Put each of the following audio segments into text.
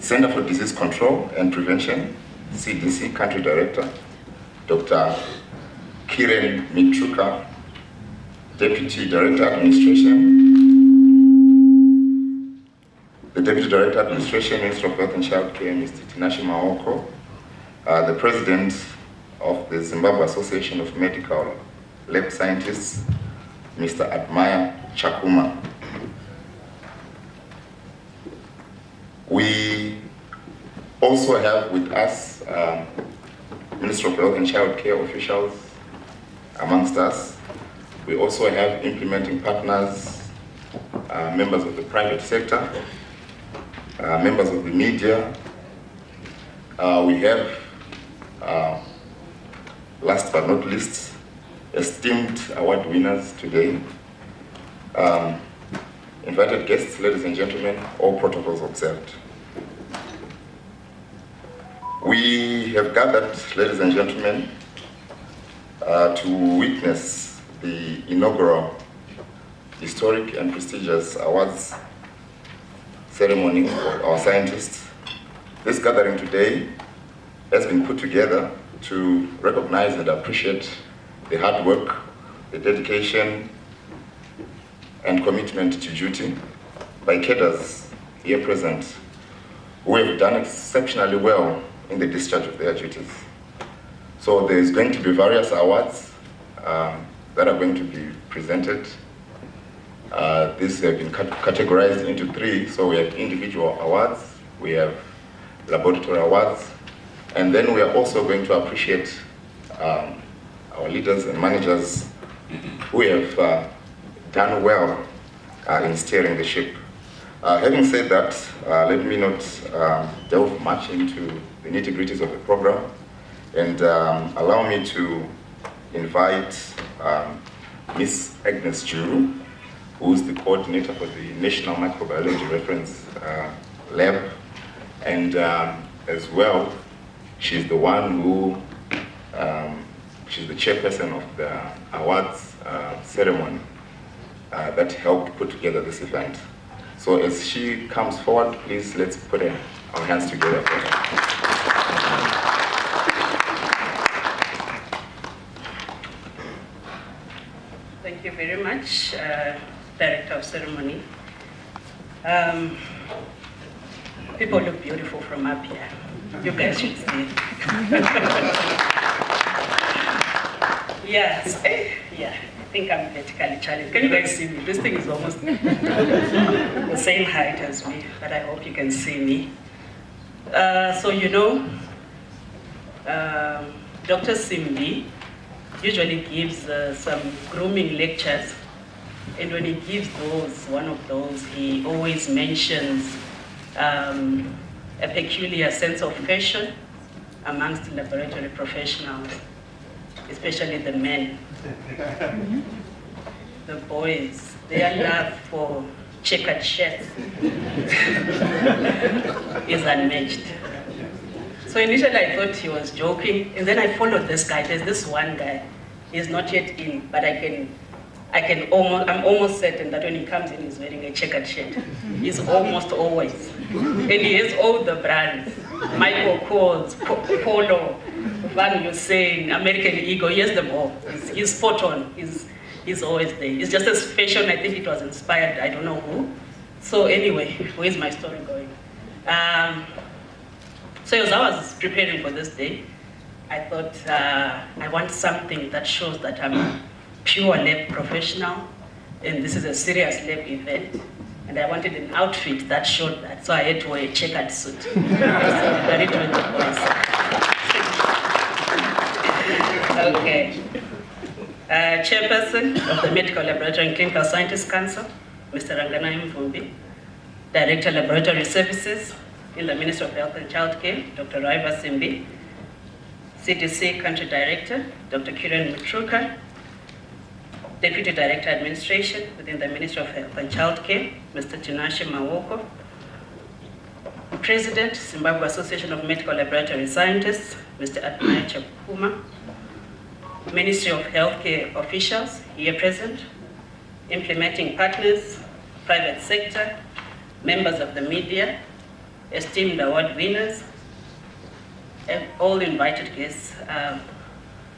Center for Disease Control and Prevention, CDC Country Director, Dr. Kiren Mitruka, Deputy Director Administration, the Deputy Director Administration, Minister of Health and Child Care, Mr. Tinashe Maoko, the President of the Zimbabwe Association of Medical Lab Scientists, Mr. Admire Chakuma. We also have with us Minister of Health and Child Care officials amongst us. We also have implementing partners, members of the private sector, members of the media. We have, last but not least, esteemed award winners today. Invited guests, ladies and gentlemen, all protocols observed. We have gathered, ladies and gentlemen, to witness the inaugural historic and prestigious awards ceremony for our scientists. This gathering today has been put together to recognize and appreciate the hard work, the dedication, and commitment to duty by cadres here present who have done exceptionally well in the discharge of their duties. So there is going to be various awards that are going to be presented. These have been categorized into three. So we have individual awards, we have laboratory awards, and then we are also going to appreciate our leaders and managers who have done well in steering the ship. Having said that, let me not delve much into the nitty-gritties of the program, and allow me to invite Ms. Agnes Juru, who is the coordinator for the National Microbiology Reference Lab, and as well, she's the one who, she's the chairperson of the awards ceremony that helped put together this event. So as she comes forward, please let's put our hands together for her. Thank you very much, Director of Ceremony. People look beautiful from up here. You guys should see. Yes, yeah. I think I'm vertically challenged. Can you guys see me? This thing is almost the same height as me, but I hope you can see me. So you know, Dr. Simbi usually gives some grooming lectures, and when he gives one of those, he always mentions a peculiar sense of fashion amongst laboratory professionals, especially the men. The boys, their love for checkered shirts is unmatched. So initially I thought he was joking, and then I followed this guy. There's this one guy, he's not yet in, but I'm almost certain that when he comes in, he's wearing a checkered shirt. He's almost always. And he has all the brands, Michael Kors, Polo, Van Heusen, American Eagle, he has them all. He's spot on, he's always there. It's just a fashion, I think it was inspired, I don't know who. So anyway, where's my story going? So as I was preparing for this day, I thought I want something that shows that I'm a pure lab professional, and this is a serious lab event. And I wanted an outfit that showed that, so I had to wear a checkered suit. So very 20 boys. Okay. Chairperson of the Medical Laboratory and Clinical Scientists Council, Mr. Sarungano, Director Laboratory Services in the Ministry of Health and Child Care, Dr. Raiva Simbi, CDC Country Director, Dr. Kiren Mitruka, Deputy Director Administration within the Ministry of Health and Child Care, Mr. Tinashe Maoko, President, Zimbabwe Association of Medical Laboratory Scientists, Mr. Admire Chakuma, Ministry of Healthcare officials here present, implementing partners, private sector, members of the media, esteemed award winners, and all invited guests,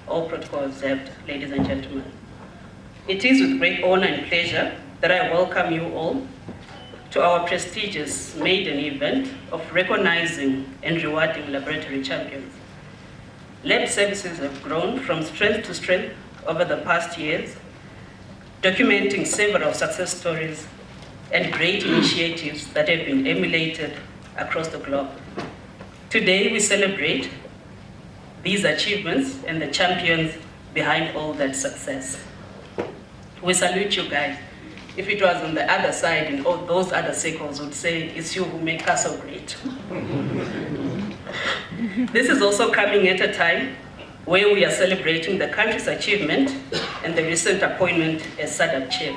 all protocols observed, ladies and gentlemen. It is with great honor and pleasure that I welcome you all to our prestigious maiden event of recognizing and rewarding laboratory champions. Lab services have grown from strength to strength over the past years, documenting several success stories and great initiatives that have been emulated across the globe. Today, we celebrate these achievements and the champions behind all that success. We salute you guys. If it was on the other side, and all those other circles would say, it's you who make us so great. This is also coming at a time where we are celebrating the country's achievement and the recent appointment as SADC chair.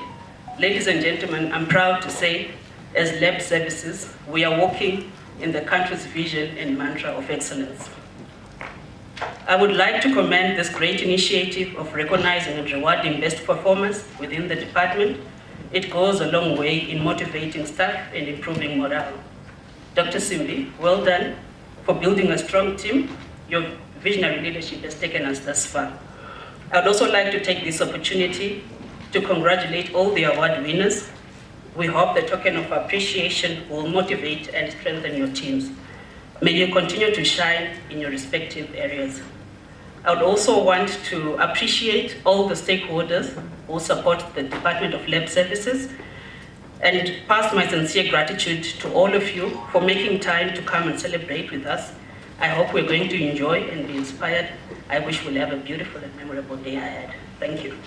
Ladies and gentlemen, I'm proud to say, as Lab Services, we are walking in the country's vision and mantra of excellence. I would like to commend this great initiative of recognizing and rewarding best performance within the department. It goes a long way in motivating staff and improving morale. Dr. Simbi, well done for building a strong team. Your visionary leadership has taken us thus far. I would also like to take this opportunity to congratulate all the award winners. We hope the token of appreciation will motivate and strengthen your teams. May you continue to shine in your respective areas. I would also want to appreciate all the stakeholders who support the Department of Lab Services and pass my sincere gratitude to all of you for making time to come and celebrate with us. I hope we're going to enjoy and be inspired. I wish we'll have a beautiful and memorable day ahead. Thank you.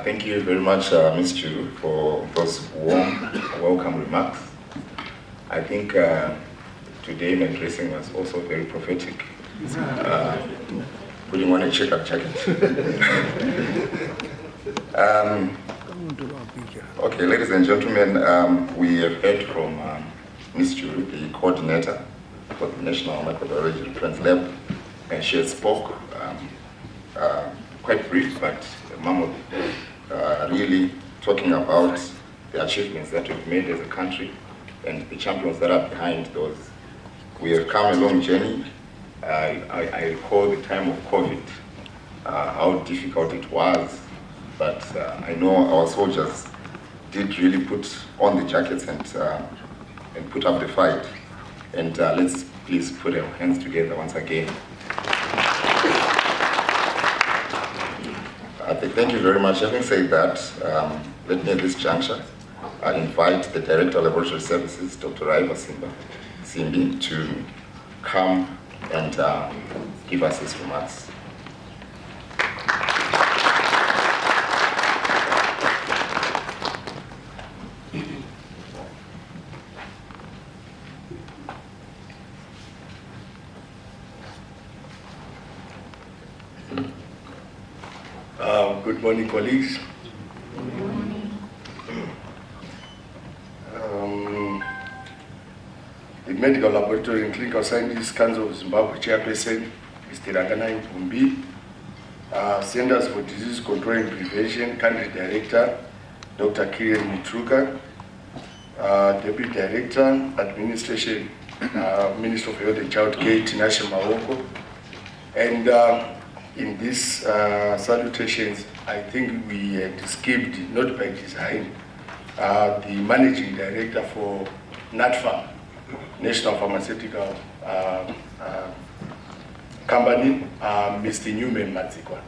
Thank you very much, Ms. Chu, for those warm welcome remarks. I think today my dressing was also very prophetic. Putting on a checkered jacket. Okay, ladies and gentlemen, we have heard from Ms. Chu, the coordinator for the National Microbiology Reference Lab, and she has spoke quite brief, but really talking about the achievements that we've made as a country and the champions that are behind those. We have come a long journey. I recall the time of COVID, how difficult it was, but I know our soldiers did really put on the jackets and put up the fight. And let's please put our hands together once again. Thank you very much. Having said that, let me at this juncture invite the Director of Laboratory Services, Dr. Raiva Simbi, to come and give us his remarks. Good morning, colleagues. Good morning. The Medical Laboratory and Clinical Sciences Council of Zimbabwe Chairperson, Mr. Rangana Mpumbi, Centers for Disease Control and Prevention Country Director, Dr. Kiran Mitruka, Deputy Director, Administration, Minister of Health and Child Care, Tinashe Maoko, and in these salutations, I think we had skipped, not by design, the Managing Director for NATFA, National Pharmaceutical Company, Mr. Newman Mazikwa.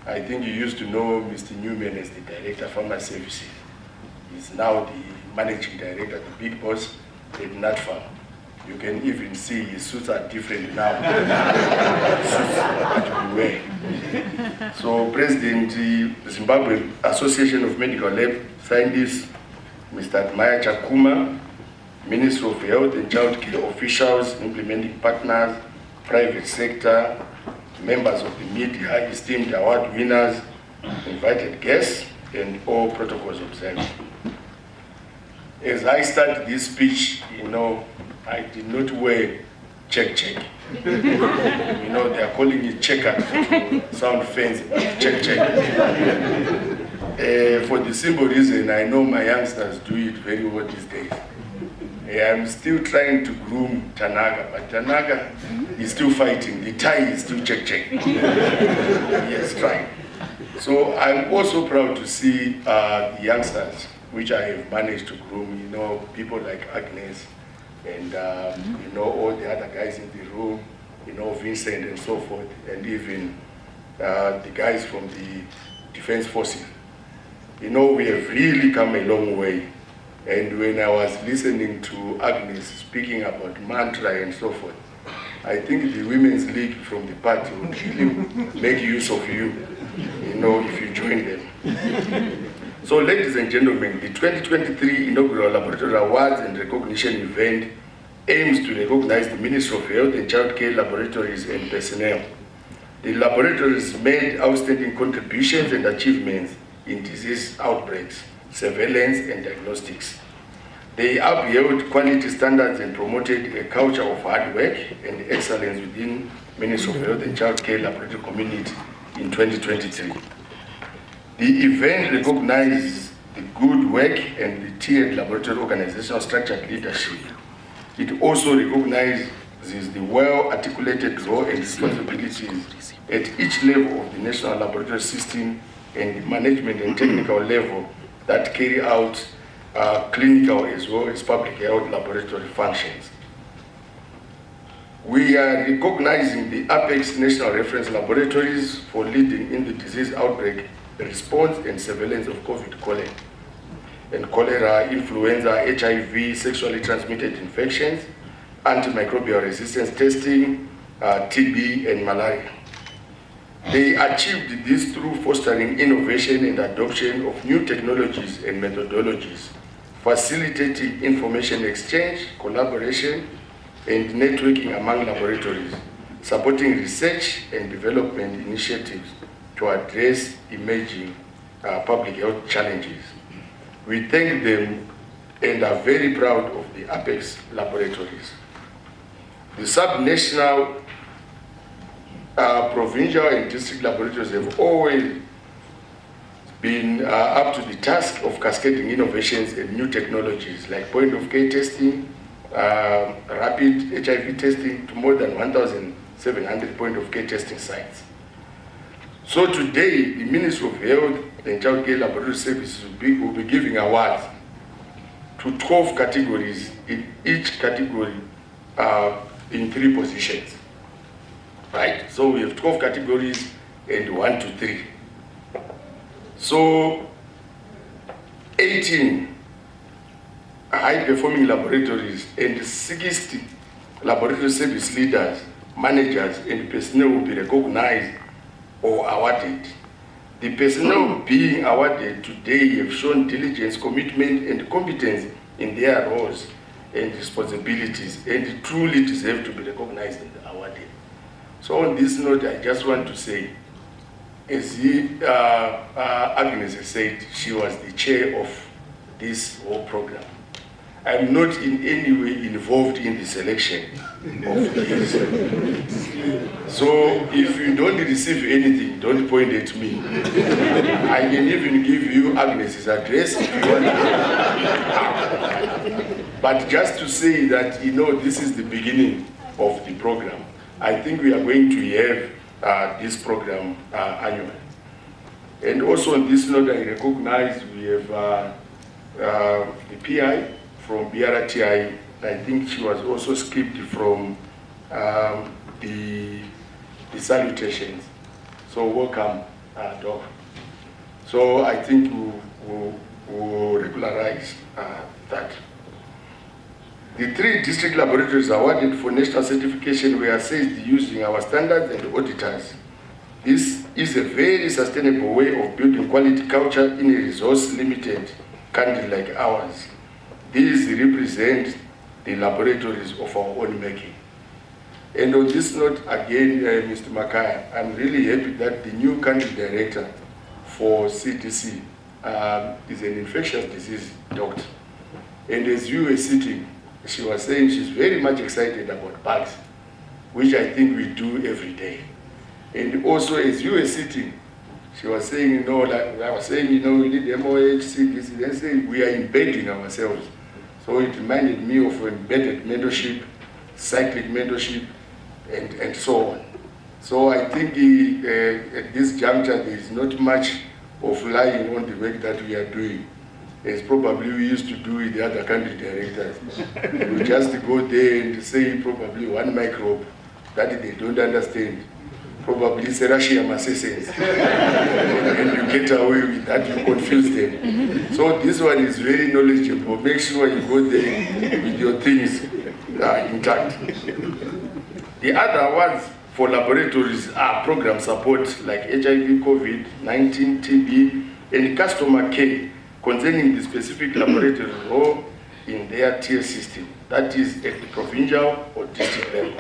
I think you used to know Mr. Newman as the Director of Pharmacy Services. He's now the Managing Director, the big boss at NATFA. You can even see his suits are different now. Suits that we wear. So, President, the Zimbabwe Association of Medical Lab Scientists, Mr. Admire Chakuma, Minister of Health and Child Care officials, implementing partners, private sector, members of the media, esteemed award winners, invited guests, and all protocols observed. As I start this speech, I did not wear check. You know, they are calling it checker to sound fancy, check. For the simple reason, I know my youngsters do it very well these days. I'm still trying to groom Tanaka, but Tanaka is still fighting. The tie is still check. Yes, trying. So I'm also proud to see the youngsters, which I have managed to groom, you know, people like Agnes and, you know, all the other guys in the room, you know, Vincent and so forth, and even the guys from the Defense Forces. You know, we have really come a long way. And when I was listening to Agnes speaking about mantra and so forth, I think the Women's League from the party would really make use of you, you know, if you join them. So ladies and gentlemen, the 2023 inaugural Laboratory Awards and Recognition event aims to recognize the Ministry of Health and Child Care laboratories and personnel. The laboratories made outstanding contributions and achievements in disease outbreaks, surveillance and diagnostics. They upheld quality standards and promoted a culture of hard work and excellence within Ministry of Health and Child Care laboratory community in 2023. The event recognizes the good work and the tiered laboratory organizational structured leadership. It also recognizes the well-articulated role and responsibilities at each level of the national laboratory system and the management and technical level that carry out clinical as well as public health laboratory functions. We are recognizing the Apex National Reference Laboratories for leading in the disease outbreak, response and surveillance of COVID and cholera, influenza, HIV, sexually transmitted infections, antimicrobial resistance testing, TB and malaria. They achieved this through fostering innovation and adoption of new technologies and methodologies, facilitating information exchange, collaboration, and networking among laboratories, supporting research and development initiatives to address emerging public health challenges. We thank them and are very proud of the Apex laboratories. The subnational, provincial and district laboratories have always been up to the task of cascading innovations and new technologies like point-of-care testing, rapid HIV testing to more than 1,700 point-of-care testing sites. So today, the Ministry of Health and Child Care Laboratory Services will be giving awards to 12 categories, in each category in 3 positions. Right? So we have 12 categories and 1 to 3. So 18 high-performing laboratories and 60 laboratory service leaders, managers, and personnel will be recognized or awarded. The personnel being awarded today have shown diligence, commitment, and competence in their roles and responsibilities, and truly deserve to be recognized and awarded. So on this note, I just want to say, as Agnes has said, she was the chair of this whole program. I'm not in any way involved in the selection of this. So if you don't receive anything, don't point at me. I can even give you Agnes's address if you want. But just to say that, you know, this is the beginning of the program. I think we are going to have this program annually. And also on this note, I recognize we have the PI from BRTI. I think she was also skipped from the salutations. So welcome, Doc. So I think we'll regularize that. The 3 district laboratories awarded for national certification were assessed using our standards and auditors. This is a very sustainable way of building quality culture in a resource-limited country like ours. These represent the laboratories of our own making. And on this note, again, Mr. Mackay, I'm really happy that the new country director for CDC is an infectious disease doctor. And as you were sitting, she was saying she's very much excited about bugs. which I think we do every day. And also, as you were sitting, she was saying, like I was saying, we need MOH, CDC, then saying we are embedding ourselves. So it reminded me of embedded mentorship, cyclic mentorship, and so on. So I think at this juncture, there is not much of lying on the work that we are doing, as probably we used to do with the other country directors. We just go there and say probably one microbe that they don't understand. Probably Serashia assistance. And you get away with that, you confuse them. So this one is very knowledgeable. Make sure you go there with your things intact. The other ones for laboratories are program support like HIV, COVID-19, TB, and customer care concerning the specific laboratory role in their tier system, that is at the provincial or district level.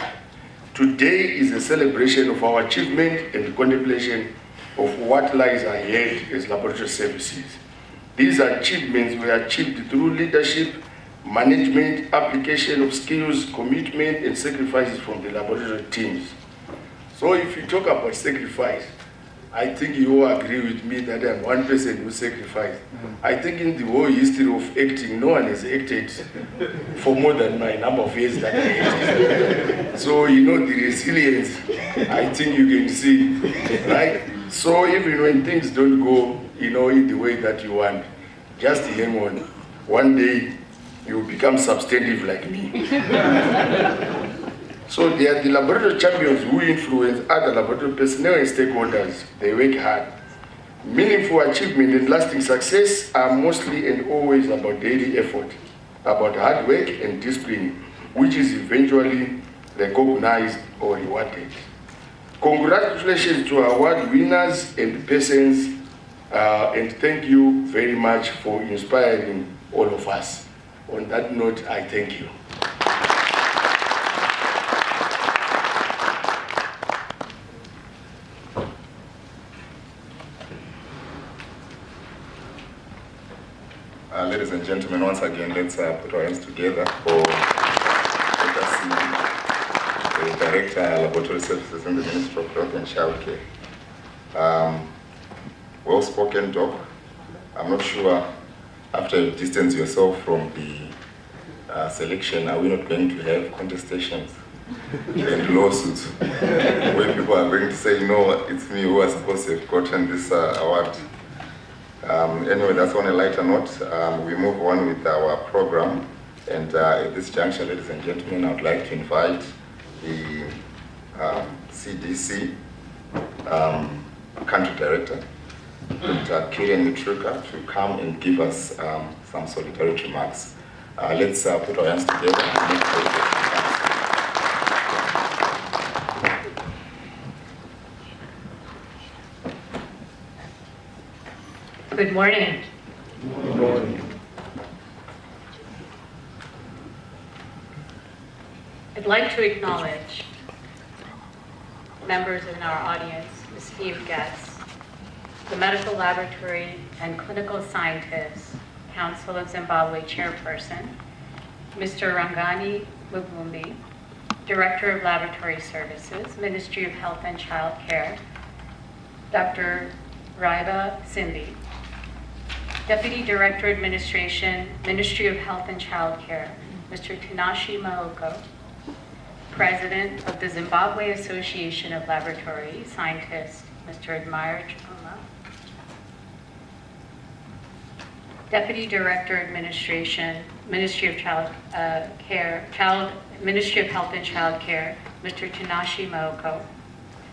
Today is a celebration of our achievement and contemplation of what lies ahead as laboratory services. These achievements were achieved through leadership, management, application of skills, commitment, and sacrifices from the laboratory teams. So if you talk about sacrifice, I think you all agree with me that I'm one person who sacrificed. I think in the whole history of acting, no one has acted for more than my number of years that I acted. So, the resilience, I think you can see, right? So even when things don't go, in the way that you want, just hang on. One day, you will become substantive like me. So they are the laboratory champions who influence other laboratory personnel and stakeholders. They work hard. Meaningful achievement and lasting success are mostly and always about daily effort, about hard work and discipline, which is eventually recognized or rewarded. Congratulations to award winners and persons, and thank you very much for inspiring all of us. On that note, I thank you. Ladies and gentlemen, once again, let's put our hands together for the Director of Laboratory Services in the Ministry of Health and Childcare. Well-spoken talk. I'm not sure, after you distance yourself from the selection, are we not going to have contestations and lawsuits where people are going to say, no, it's me who was supposed to have gotten this award? Anyway, that's on a lighter note. We move on with our program. And at this juncture, ladies and gentlemen, I would like to invite the CDC Country Director, Dr. Kirian Mitruka, to come and give us some solidarity remarks. Let's put our hands together and make sure. Good morning. Good morning. I'd like to acknowledge members in our audience, esteemed guests, the Medical Laboratory and Clinical Scientists Council of Zimbabwe Chairperson, Mr. Rangani Mugumbi, Director of Laboratory Services, Ministry of Health and Child Care, Dr. Raiba Simbi, Deputy Director Administration, Ministry of Health and Child Care, Mr. Tanashi Maoko, President of the Zimbabwe Association of Laboratory Scientists, Mr. Admire Chuma, Deputy Director Administration, Ministry of Ministry of Health and Child Care, Mr. Tanashi Maoko,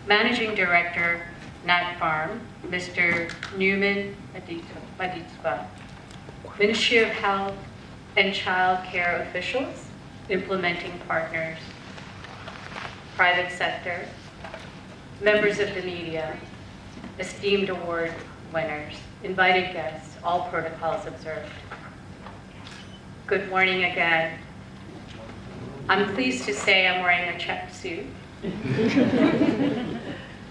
Managing Director, Nat Farm, Mr. Newman Maditswa, Ministry of Health and Child Care officials, implementing partners, private sector, members of the media, esteemed award winners, invited guests, all protocols observed. Good morning again. I'm pleased to say I'm wearing a check suit.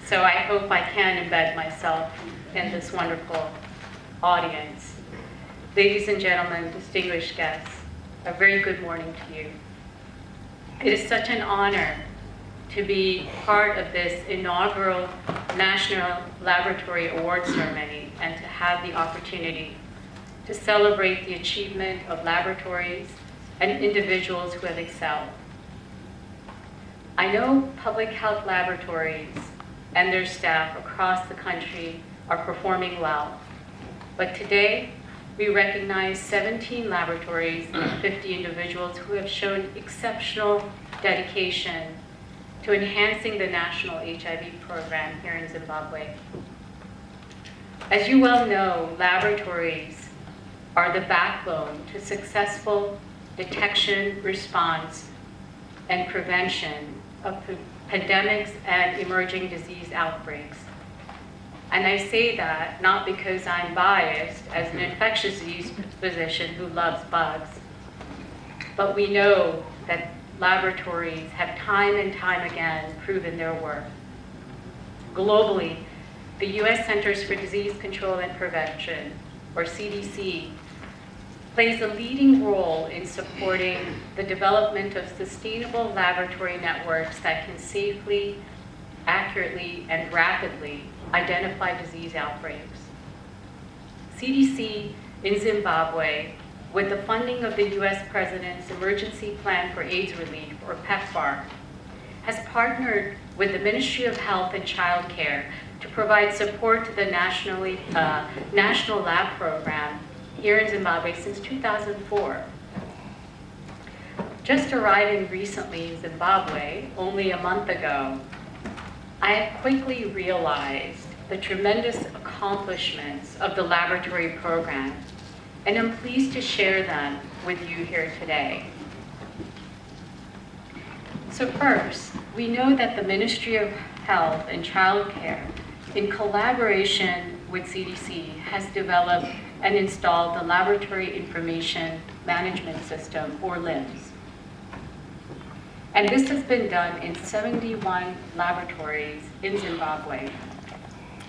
So I hope I can embed myself in this wonderful audience. Ladies and gentlemen, distinguished guests, a very good morning to you. It is such an honor to be part of this inaugural National Laboratory Award Ceremony and to have the opportunity to celebrate the achievement of laboratories and individuals who have excelled. I know public health laboratories and their staff across the country are performing well, but today we recognize 17 laboratories and 50 individuals who have shown exceptional dedication to enhancing the national HIV program here in Zimbabwe. As you well know, laboratories are the backbone to successful detection, response, and prevention of pandemics and emerging disease outbreaks. And I say that not because I'm biased as an infectious disease physician who loves bugs, but we know that laboratories have time and time again proven their worth. Globally, the US Centers for Disease Control and Prevention, or CDC, plays a leading role in supporting the development of sustainable laboratory networks that can safely, accurately, and rapidly identify disease outbreaks. CDC in Zimbabwe, with the funding of the US President's Emergency Plan for AIDS Relief, or PEPFAR, has partnered with the Ministry of Health and Child Care to provide support to the National Lab Program here in Zimbabwe since 2004. Just arriving recently in Zimbabwe, only a month ago, I have quickly realized the tremendous accomplishments of the laboratory program, and I'm pleased to share them with you here today. So first, we know that the Ministry of Health and Child Care, in collaboration with CDC, has developed and installed the Laboratory Information Management System, or LIMS. And this has been done in 71 laboratories in Zimbabwe.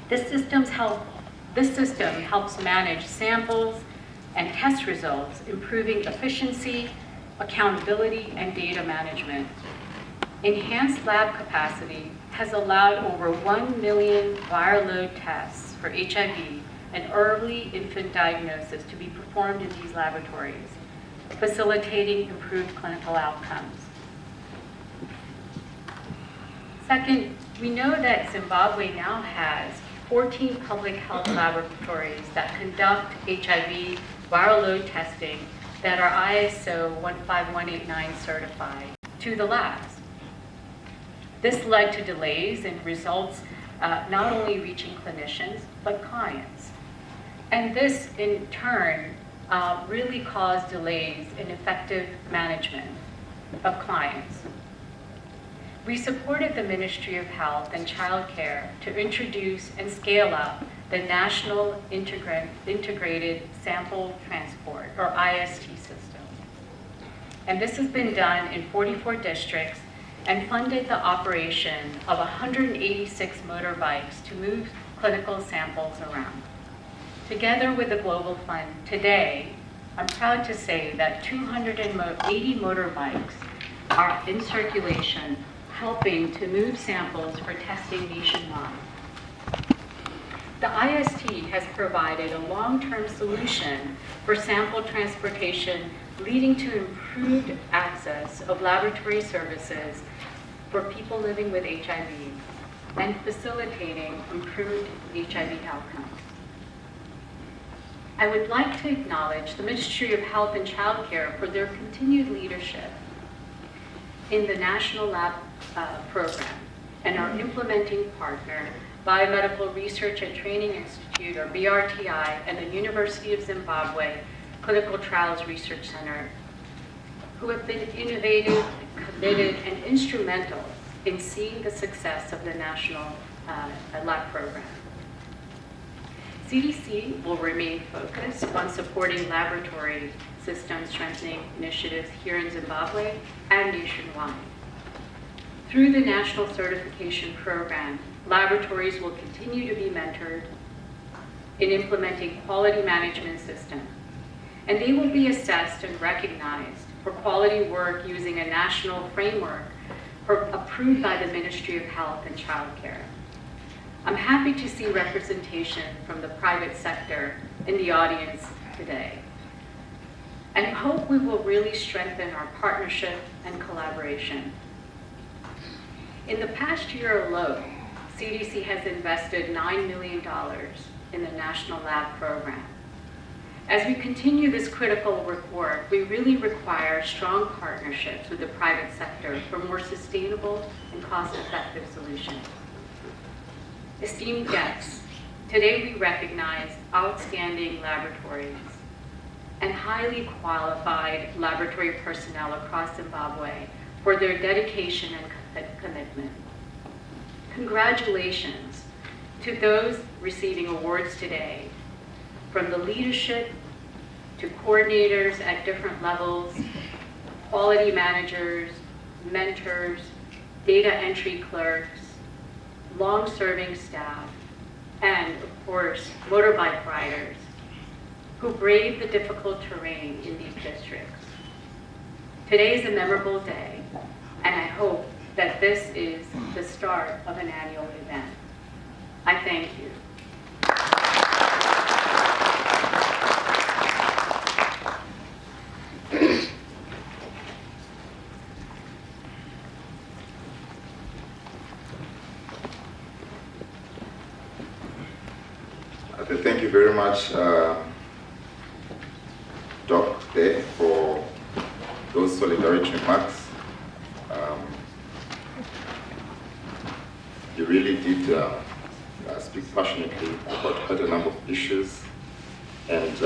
This system helps manage samples and test results, improving efficiency, accountability, and data management. Enhanced lab capacity has allowed over 1 million viral load tests for HIV and early infant diagnosis to be performed in these laboratories, facilitating improved clinical outcomes. Second, we know that Zimbabwe now has 14 public health laboratories that conduct HIV viral load testing that are ISO 15189 certified to the labs. This led to delays in results not only reaching clinicians, but clients. And this, in turn, really caused delays in effective management of clients. We supported the Ministry of Health and Child Care to introduce and scale up the National Integrated Sample Transport, or IST system. And this has been done in 44 districts and funded the operation of 186 motorbikes to move clinical samples around. Together with the Global Fund, today, I'm proud to say that 280 motorbikes are in circulation, helping to move samples for testing nationwide. The IST has provided a long-term solution for sample transportation, leading to improved access of laboratory services for people living with HIV and facilitating improved HIV outcomes. I would like to acknowledge the Ministry of Health and Child Care for their continued leadership in the National Lab Program and our implementing partner, Biomedical Research and Training Institute, or BRTI, and the University of Zimbabwe Clinical Trials Research Center, who have been innovative, committed, and instrumental in seeing the success of the National Lab Program. CDC will remain focused on supporting laboratory system strengthening initiatives here in Zimbabwe and nationwide. Through the National Certification Program, laboratories will continue to be mentored in implementing quality management systems, and they will be assessed and recognized for quality work using a national framework approved by the Ministry of Health and Child Care. I'm happy to see representation from the private sector in the audience today, and hope we will really strengthen our partnership and collaboration. In the past year alone, CDC has invested $9 million in the National Lab Program. As we continue this critical work, we really require strong partnerships with the private sector for more sustainable and cost-effective solutions. Esteemed guests, today we recognize outstanding laboratories and highly qualified laboratory personnel across Zimbabwe for their dedication and commitment. Congratulations to those receiving awards today, from the leadership to coordinators at different levels, quality managers, mentors, data entry clerks, long-serving staff, and of course, motorbike riders who brave the difficult terrain in these districts. Today is a memorable day, and I hope that this is the start of an annual event. I thank you. Thank you very much, Doc, there, for those solidarity remarks. You really did speak passionately about quite a number of issues, and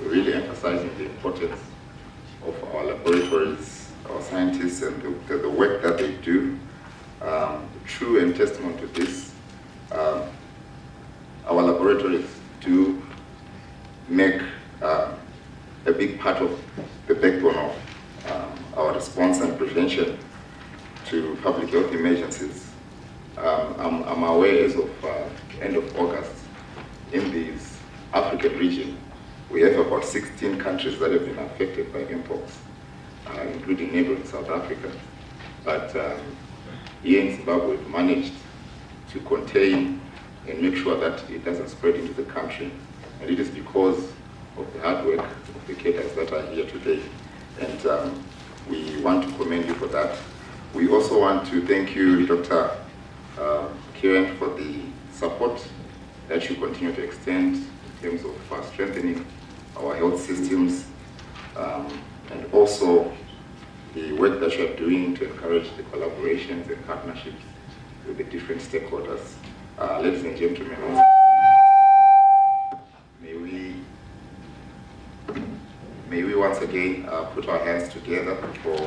really emphasizing the importance of our laboratories, our scientists, and the work that they do. True and testament to this, our laboratories do make a big part of the backbone of our response and prevention to public health emergencies. I'm aware as of end of August, in this African region, we have about 16 countries that have been affected by mpox, including neighboring South Africa. But here in Zimbabwe, we've managed to contain and make sure that it doesn't spread into the country. And it is because of the hard work of the cadres that are here today. And we want to commend you for that. We also want to thank you, Dr. Kieran, for the support that you continue to extend in terms of strengthening our health systems, and also the work that you are doing to encourage the collaborations and partnerships with the different stakeholders. Ladies and gentlemen, may we once again put our hands together for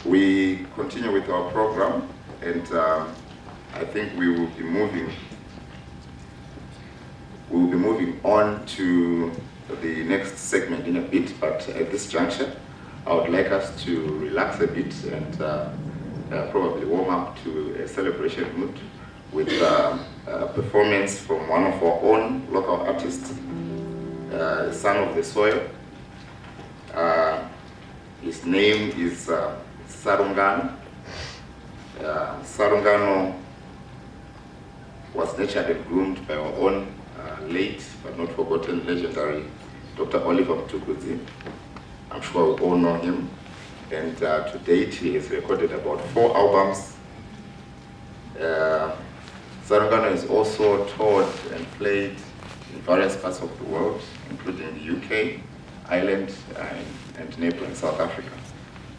we continue with our program, and I think we will be moving on to the next segment in a bit, but at this juncture, I would like us to relax a bit and probably warm up to a celebration mood with a performance from one of our own local artists, Son of the Soil. His name is Sarungano. Sarungano was nurtured and groomed by our own late but not forgotten legendary Dr. Oliver Mtukudzi. I'm sure we all know him. And to date, he has recorded about 4 albums. Sarungano is also toured and played in various parts of the world, including the UK, Ireland, and neighboring South Africa.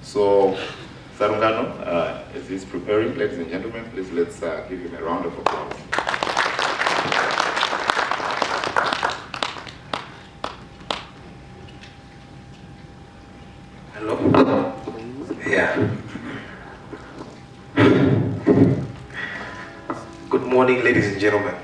So, Sarungano, as he's preparing, ladies and gentlemen, please let's give him a round of applause. Hello? Yeah. Good morning, ladies and gentlemen.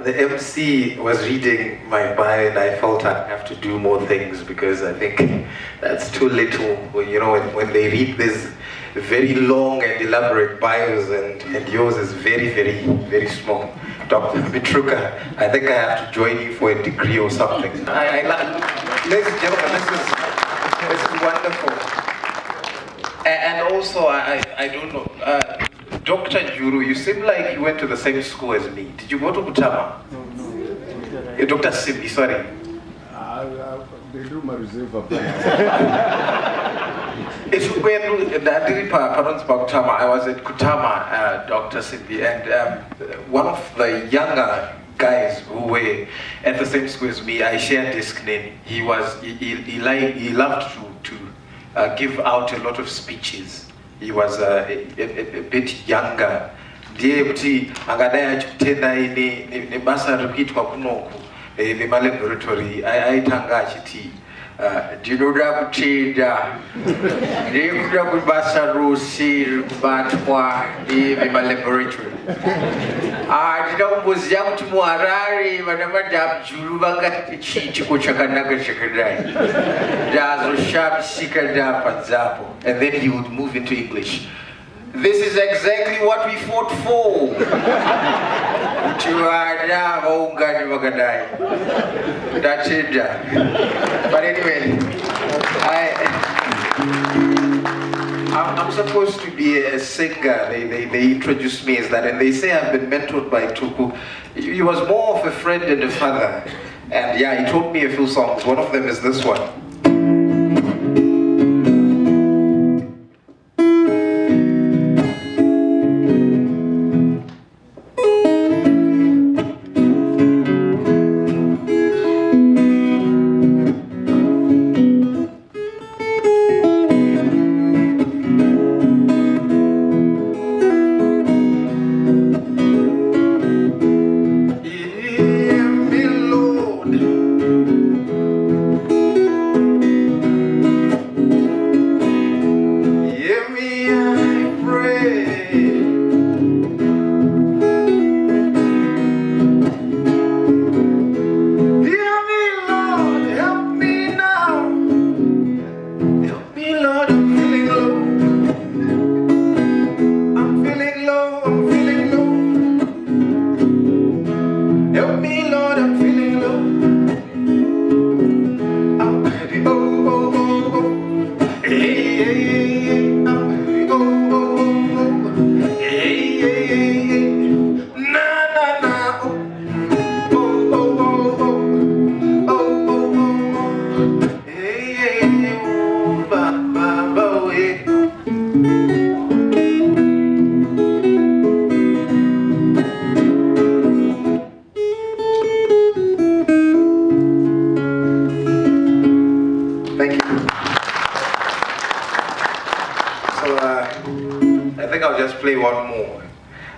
The MC was reading my bio, and I felt I have to do more things because I think that's too little. You know, when they read this, very long and elaborate bios, and yours is very, very, very small. Dr. Mitruka, I think I have to join you for a degree or something. Ladies and gentlemen, this is wonderful. And also, I don't know, Dr. Juru, you seem like you went to the same school as me. Did you go to Butama? No. Dr. Simbi, sorry. They do my reserve. It's when I was at Kutama, Dr. Simbi, and one of the younger guys who were at the same school as me, I shared his name. He loved to give out a lot of speeches. He was a bit younger. The laboratory, I tangachiti. Do you know that Chida? You Bassa Rosi, Batwa, the laboratory. I don't was young to Muarari, whenever Dab Jurubanga Chichikuchakanaga Shakadai. Dazo Sharp Sikadap and Zapo. And then he would move into English. This is exactly what we fought for. That's it. But anyway, I'm supposed to be a singer. They introduced me as that, and they say I've been mentored by Tuku. He was more of a friend and a father. And yeah, he taught me a few songs. One of them is this one.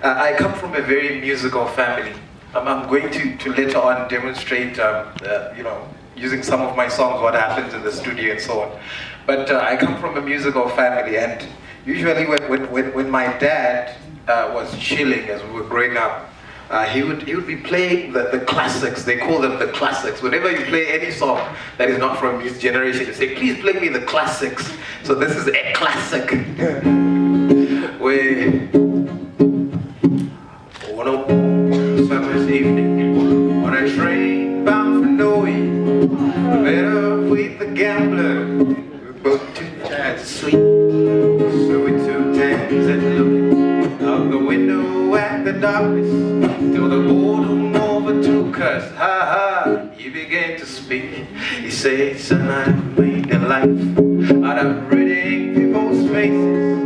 I come from a very musical family. I'm going to later on demonstrate, using some of my songs, what happens in the studio and so on. But I come from a musical family, and usually when my dad was chilling as we were growing up, he would be playing the classics. They call them the classics. Whenever you play any song that is not from his generation, you say, please play me the classics. So this is a classic. Where on a summer's evening, on a train bound for nowhere, met up with the gambler. We were both too tired to sleep, so we took turns at looking out the window at the darkness, till the boredom overtook us. Ha ha, he began to speak. He said, son, I made a life out of reading people's faces,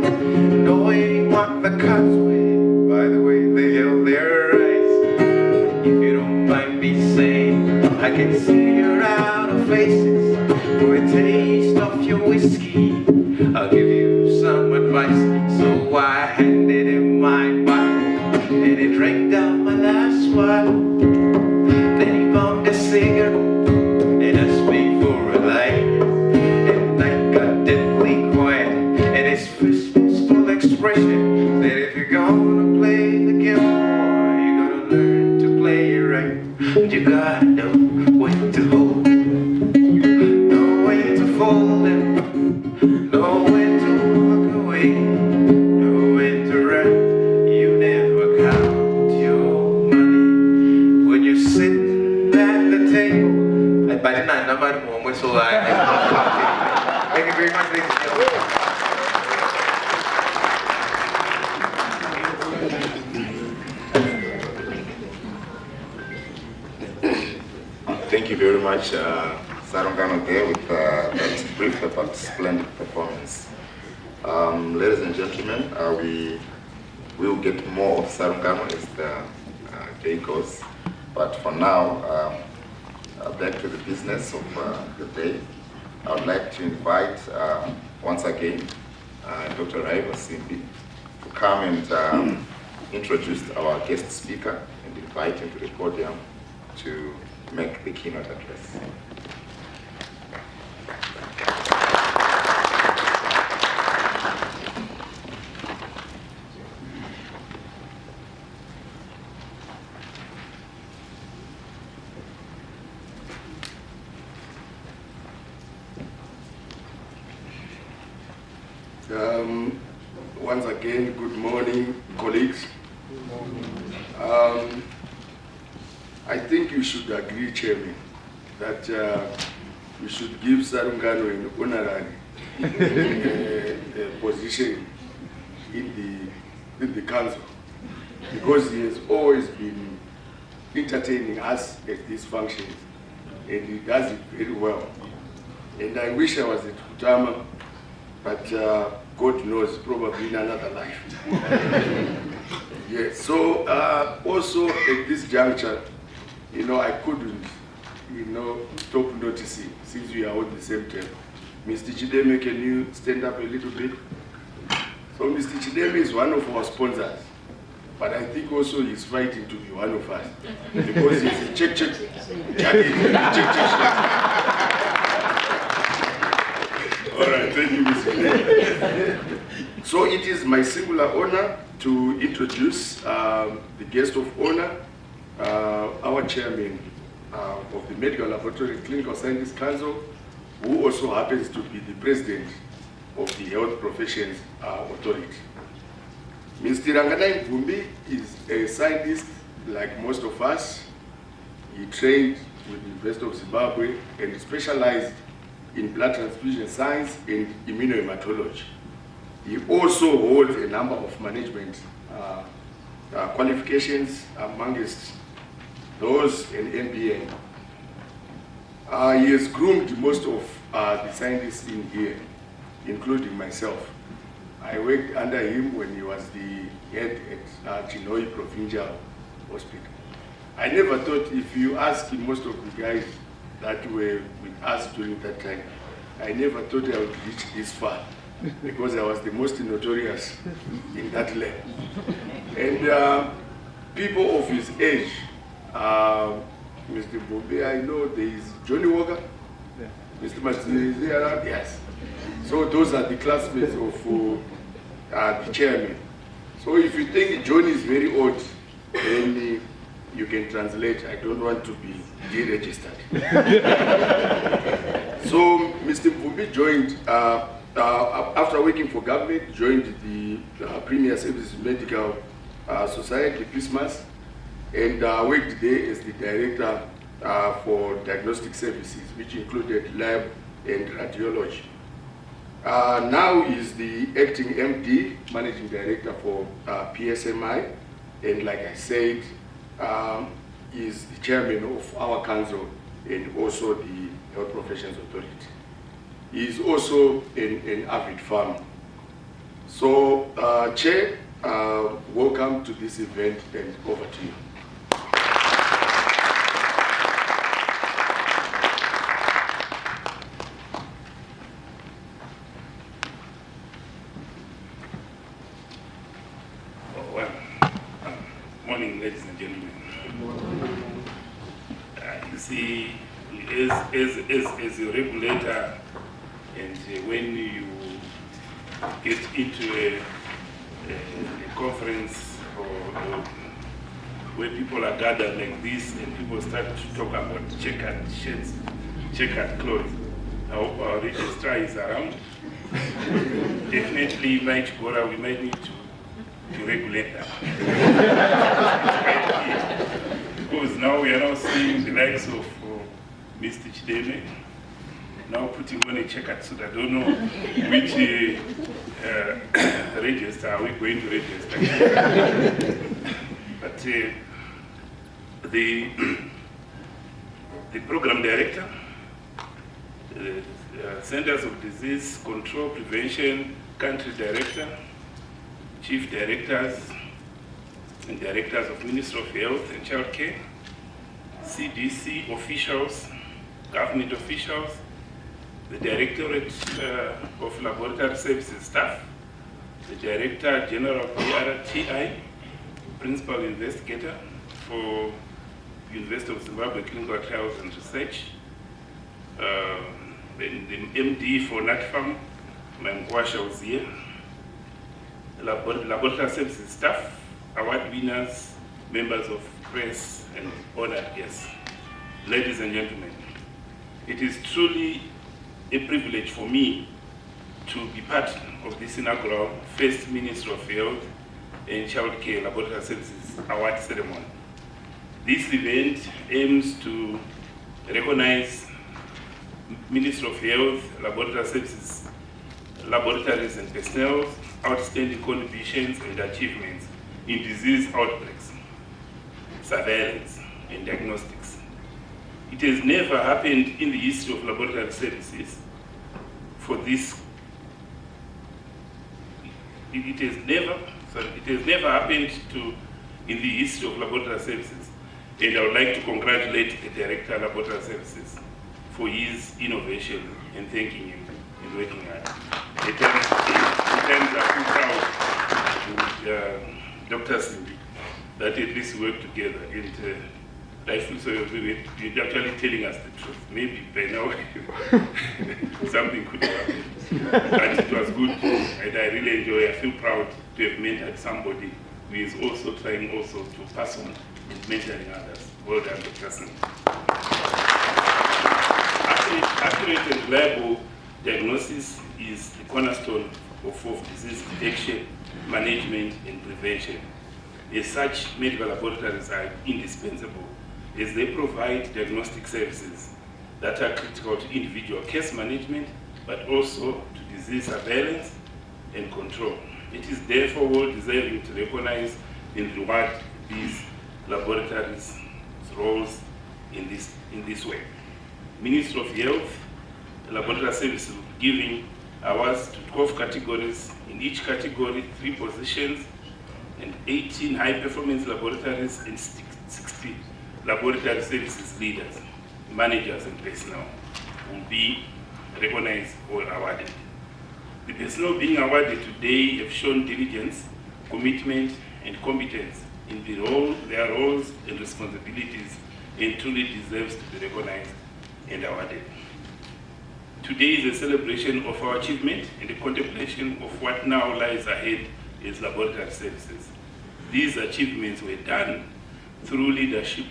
knowing what the cuts were by the way they held their eyes. If you don't mind me saying, I can see your outer faces. For a taste of your whiskey, I'll give you some advice. So I handed him my bottle, and he drank down my last swallow. Then he found a cigarette and asked me for a light. And I got deadly quiet, and his face was full expression that if you're gonna play the game, boy, you gotta learn to play it right. You gotta know when to hold, know when to fold, and know Thank you very much, Sarungano, there with that brief but splendid performance. Ladies and gentlemen, we will get more of Sarungano as the day goes. But for now, back to the business of the day. I would like to invite, once again, Dr. Raiva Simbi to come and introduce our guest speaker and invite him to the podium to make the keynote address. Once again, good morning, colleagues. I think you should agree, Chairman, that we should give Sarungano an honorary position in the council, because he has always been entertaining us at these functions, and he does it very well. And I wish I was at Kutama, but God knows, probably in another life. Yes, so also at this juncture, I couldn't, stop noticing, since we are on the same table. Mr. Chideme, can you stand up a little bit? So Mr. Chideme is one of our sponsors, but I think also he's fighting to be one of us, because he's a check. All right, thank you, Mr. Chideme. So it is my singular honor to introduce the guest of honor, our chairman of the Medical Laboratory Clinical Sciences Council, who also happens to be the president of the Health Professions Authority. Mr. Ranganai Mvumbi is a scientist like most of us. He trained with the University of Zimbabwe and specialized in blood transfusion science and immunohematology. He also holds a number of management qualifications, amongst those in MBA. He has groomed most of the scientists in here, including myself. I worked under him when he was the head at Chinhoyi Provincial Hospital. I never thought, if you ask most of the guys that were with us during that time, I never thought I would reach this far, because I was the most notorious in that lab. And people of his age, Mr. Bobe, I know there is Johnny Walker, yeah. Mr. Martinez, is there around? Yes. So those are the classmates of the chairman. So if you think Johnny is very old, then you can translate, I don't want to be deregistered. So Mr. Mvumbi joined, after working for government, joined the Premier Services Medical Society, PISMAS, and worked there as the director for diagnostic services, which included lab and radiology. Now is the acting MD, managing director for PSMI, and like I said, is the chairman of our council and also the Health Professions Authority. He is also an avid farmer. So, Chair, welcome to this event, and over to you. Morning, ladies and gentlemen. You see, as a regulator, and when you get into a conference or where people are gathered like this and people start to talk about checkered shirts, checkered clothes, our registrar is around. Definitely, we might need to regulate that. Because now we are now seeing the likes of Mr. Chideme, now putting on a checkered suit. I don't know which register are we going to register. But the program director, Centers of Disease Control Prevention Country Director, Chief Directors and Directors of Ministry of Health and Child Care, CDC officials, government officials, the Directorate of Laboratory Services staff, the Director General of PRTI, Principal Investigator for University of Zimbabwe Clinical Trials and Research, the MD for NatFarm, Mangwasha was here, Laboratory Services staff, award winners, members of press, and honored guests. Ladies and gentlemen, it is truly a privilege for me to be part of this inaugural first Ministry of Health and Child Care Laboratory Services Award ceremony. This event aims to recognize Ministry of Health, Laboratory Services, laboratories and personnel outstanding contributions and achievements in disease outbreaks, surveillance, and diagnostics. It has never happened in the history of laboratory services for this. It has never happened in the history of laboratory services. And I would like to congratulate the Director of Laboratory Services for his innovation and thanking him and working hard. At times I feel proud with Dr. Simbi that at least we work together. And I feel so you're actually telling us the truth. Maybe by now something could have happened. But it was good and I really enjoy. I feel proud to have mentored somebody who is also trying also to pass on and mentoring others. Well done, Dr. Simbi. Accurate and reliable diagnosis is the cornerstone of disease detection, management, and prevention. As such, medical laboratories are indispensable as they provide diagnostic services that are critical to individual case management, but also to disease surveillance and control. It is therefore well deserving to recognize and reward these laboratories' roles in this way. Ministry of Health, Laboratory Services will be giving awards to 12 categories, in each category 3 positions, and 18 high-performance laboratories and 60 laboratory services leaders, managers, and personnel will be recognized or awarded. The personnel being awarded today have shown diligence, commitment, and competence in their roles and responsibilities, and truly deserves to be recognized and awarded. Today is a celebration of our achievement and a contemplation of what now lies ahead as laboratory services. These achievements were done through leadership,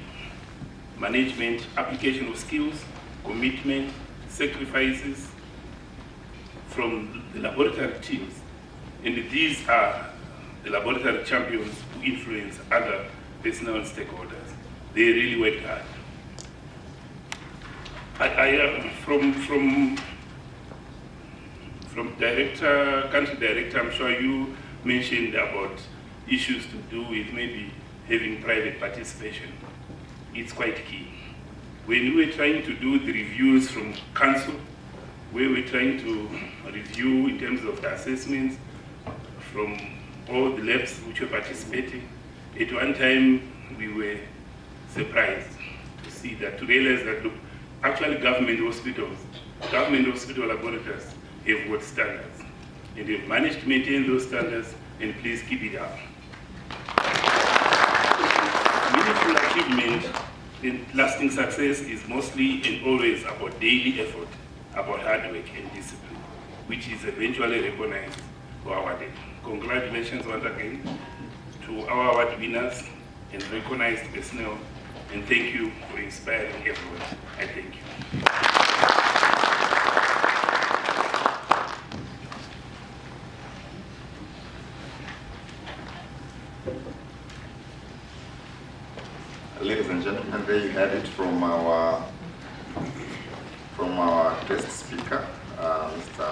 management, application of skills, commitment, sacrifices from the laboratory teams. And these are the laboratory champions who influence other personnel and stakeholders. They really worked hard. From country director, I'm sure you mentioned about issues to do with maybe having private participation. It's quite key. When we were trying to do the reviews from council, we were trying to review in terms of the assessments from all the labs which were participating. At one time, we were surprised to see that, to realize that, look, actually government hospital laboratories have got standards, and they've managed to maintain those standards, and please keep it up. Meaningful achievement and lasting success is mostly and always about daily effort, about hard work and discipline, which is eventually recognized or awarded. Congratulations once again to our award winners and recognized personnel, and thank you for inspiring everyone. I thank you. Ladies and gentlemen, there you had it from our guest speaker, Mr.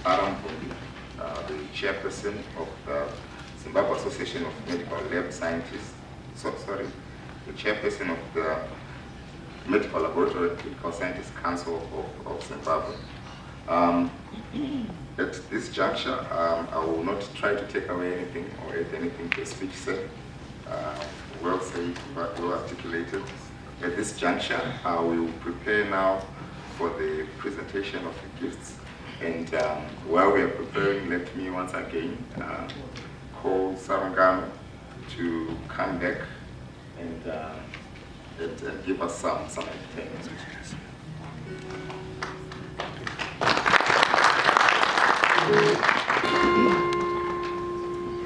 Aram Bumbi, the chairperson of the Zimbabwe Association of Medical Lab Scientists, the chairperson of the Medical Laboratory and Clinical Scientists Council of Zimbabwe. At this juncture, I will not try to take away anything or add anything to the speech said. Well said, well articulated. At this juncture, we will prepare now for the presentation of the gifts. And while we are preparing, let me once again call Sarungano to come back and give us some entertainment.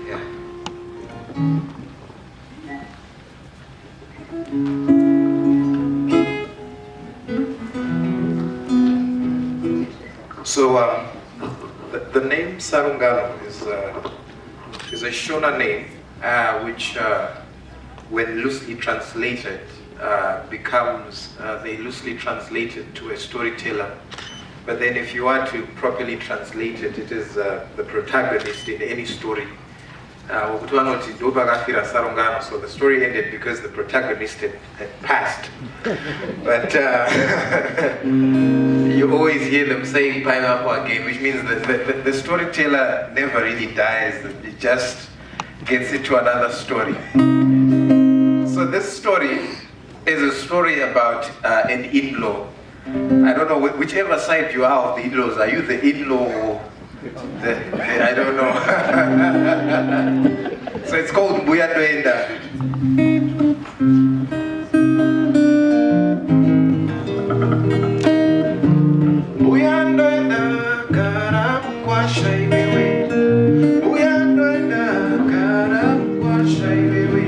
Yeah. So the name Sarungano is a Shona name, which when loosely translated becomes they loosely translated to a storyteller. But then if you want to properly translate it, it is the protagonist in any story. So the story ended because the protagonist had passed. But you always hear them saying pineapple again, which means that the storyteller never really dies. It just gets into another story. So this story is a story about an in-law. I don't know, whichever side you are of the in-laws, are you the in-law or I don't know. So it's called Buya Doenda. Buya Doenda, Gara Kwasha Iwewe. Buya Doenda, Gara Kwasha Iwewe.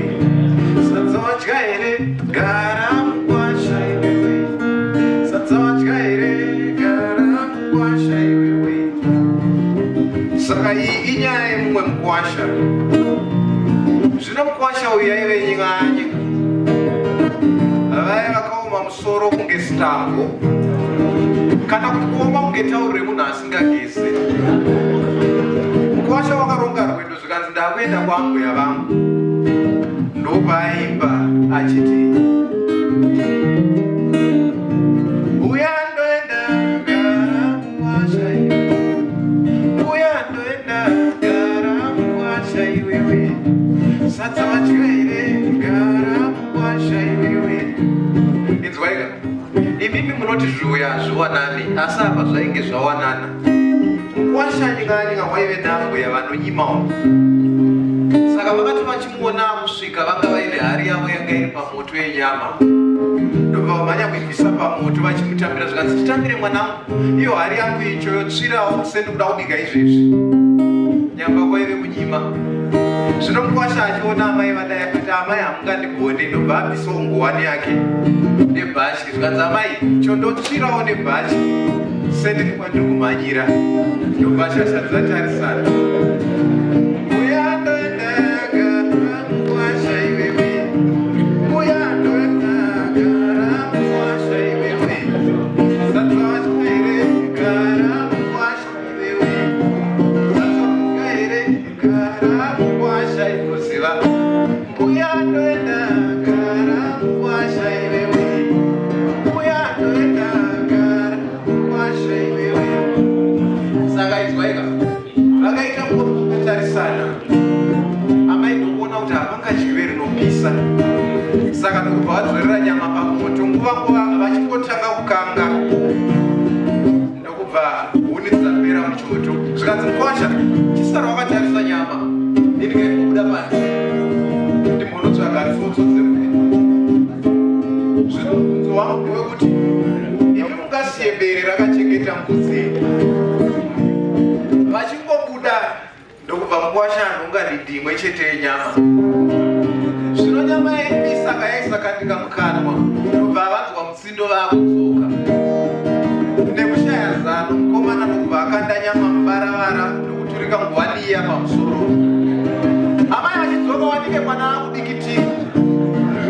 Satoj Gaire, Gara Kwasha Iwewe. Satoj Gaire, Gara Kwasha Iwewe. Saka inyaya mwe mkwasha zvino mkwasha uyu aive nying'anya vaya vakaoma musoro kunge sitambo kana kuti kuoma kunge tauro remunhu asingagese. Mkwasha wakaronga rwendo zvikanzi ndakuenda kwambuya vangu ndopaaimba achiti uya ndoenda gara mkwasha Satsa vachikaire gara mkwasha iwewe. Inzwaika imimi munoti zvuya zviwanani asi apa zvainge zvawanana. Mkwasha nyinganyinga waive nambuya vanonyimawo. Saka vakati vachimuona kusvika vanga vaine hari yavo yanga iri pamoto yenyama. Ndobva vamhanya kuibvisa pamoto vachimutambira zvikanzi titambire mwanangu, iyo hari yangu ichoyo tsvirawo sendikuda kubika izvezvi. Nyamba kwaive kunyima. Zvino Mkwasha achiona amai vadai kuti amai hamungandigone, ndobva abvisawo nguwani yake nebhachi. Zvikanzi amai chondotsvirawo nebhachi sendiri kwandiri kumhanyira. Ndobva shashadzatarisana. Uya ndoenda gara Mkwasha iwewe. Uya ndoenda gara Mkwasha iwewe. Satsa vachikaire gara Mkwasha iwewe. Satsa vachikaire gara Mkwasha inoziva. Uya ndoenda gara Mkwasha iwewe. Uya ndoenda gara Mkwasha iwewe. Saka izwaika vakaita kutarisana. Amai ndokuona kuti hapanga chive rinopisa. Saka ndokubva vadzorera nyama pamoto. Nguva vachingotanga kukanga ndokubva huni dzapera muchoto. Zvikanzi Mkwasha chisara wakatarisa nyama ndingaikubuda panze ndimbonotsvaga rifotso dzemhene. Zvino mubvunzo wangu ndewekuti imi mungasiye bere rakachengeta mbudzi. Vachingobuda ndokubva Mkwasha anonga ridhimwe chete yenyama. Zvino nyama yaibisaka yaisakandika mukanwa. Ndobva vanzwa mutsindo vaakudzoka. Nekushaya zano mukomana ndokubva akanda nyama mubaravara ndokuturika nguwani iya pamusoro. Amai vachidzoka wanike mwana akudikitira.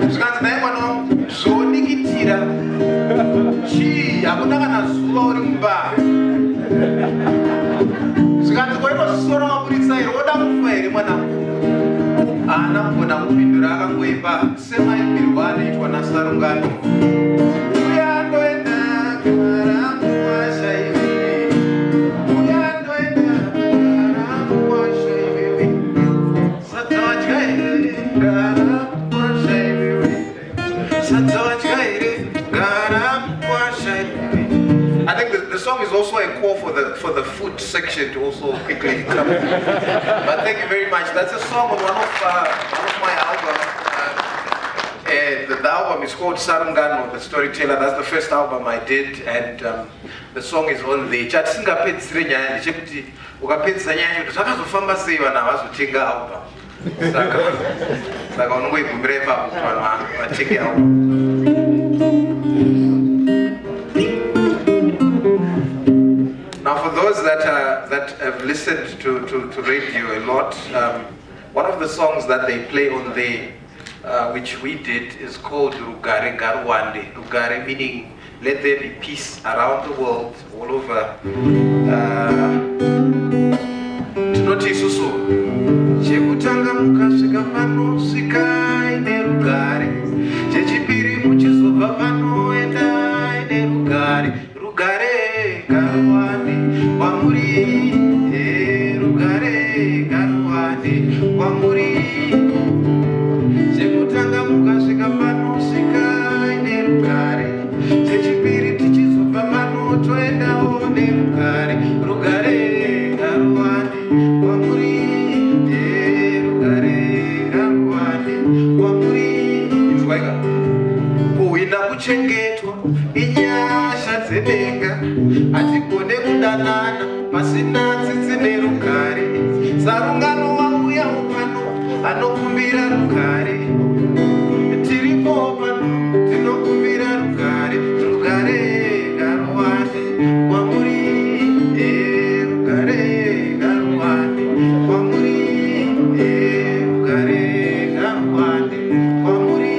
Zvikanzi naye mwana wangu zvodikitira. Chii hakuna kana kana zuva uri mumba zvikati kwaitwa zvisoro maburitsa here woda kufa here mwanangu haana kugona kupindura akangoimba semaimbirwa anoitwa naSarungano uya ndoenda gara muwasha iwewe uya ndoenda gara muwasha iwewe sadza wadya here gara muwasha iwewe sadza wadya here gara muwasha iwewe. I think the song is also a call for the food section to also quickly come. But thank you very much. That's a song on one of my albums. The album is called Sarungano, the Storyteller. That's the first album I did, and the song is on the chatisingapedzisire nyaya ndechekuti ukapedzisa nyaya kuti zvakazofamba sei vanhu havazotenga album. Saka unongoibvumbira ipapo kuti vanhu vatenge album. Now, for those that have listened to radio a lot, one of the songs that they play on there, which we did, is called Rugare Garwande. Rugare meaning let there be peace around the world, all over. Tinoti isusu chekutanga mukasvika pano svikai nerugare, chechipiri muchizobva pano endai nerugare. Rugare Garwande kwamuri, rugare Garwande kwamuri, chekutanga mukasvika pano svikai nerugare, chechipiri tichizobva pano toendawo nerugare. Rugare Garwande kwamuri, rugare Garwande kwamuri. Inzwaika kuhwina kuchengetwa inyasha dzedenga, hatigone kudanana pasina tsitsi nerugare. Sarungano wauyawo pano anokumbira rugare, tiripo pano tinokumbira rugare. Rugare Garwande kwamuri, rugare Garwande kwamuri, rugare Garwande kwamuri.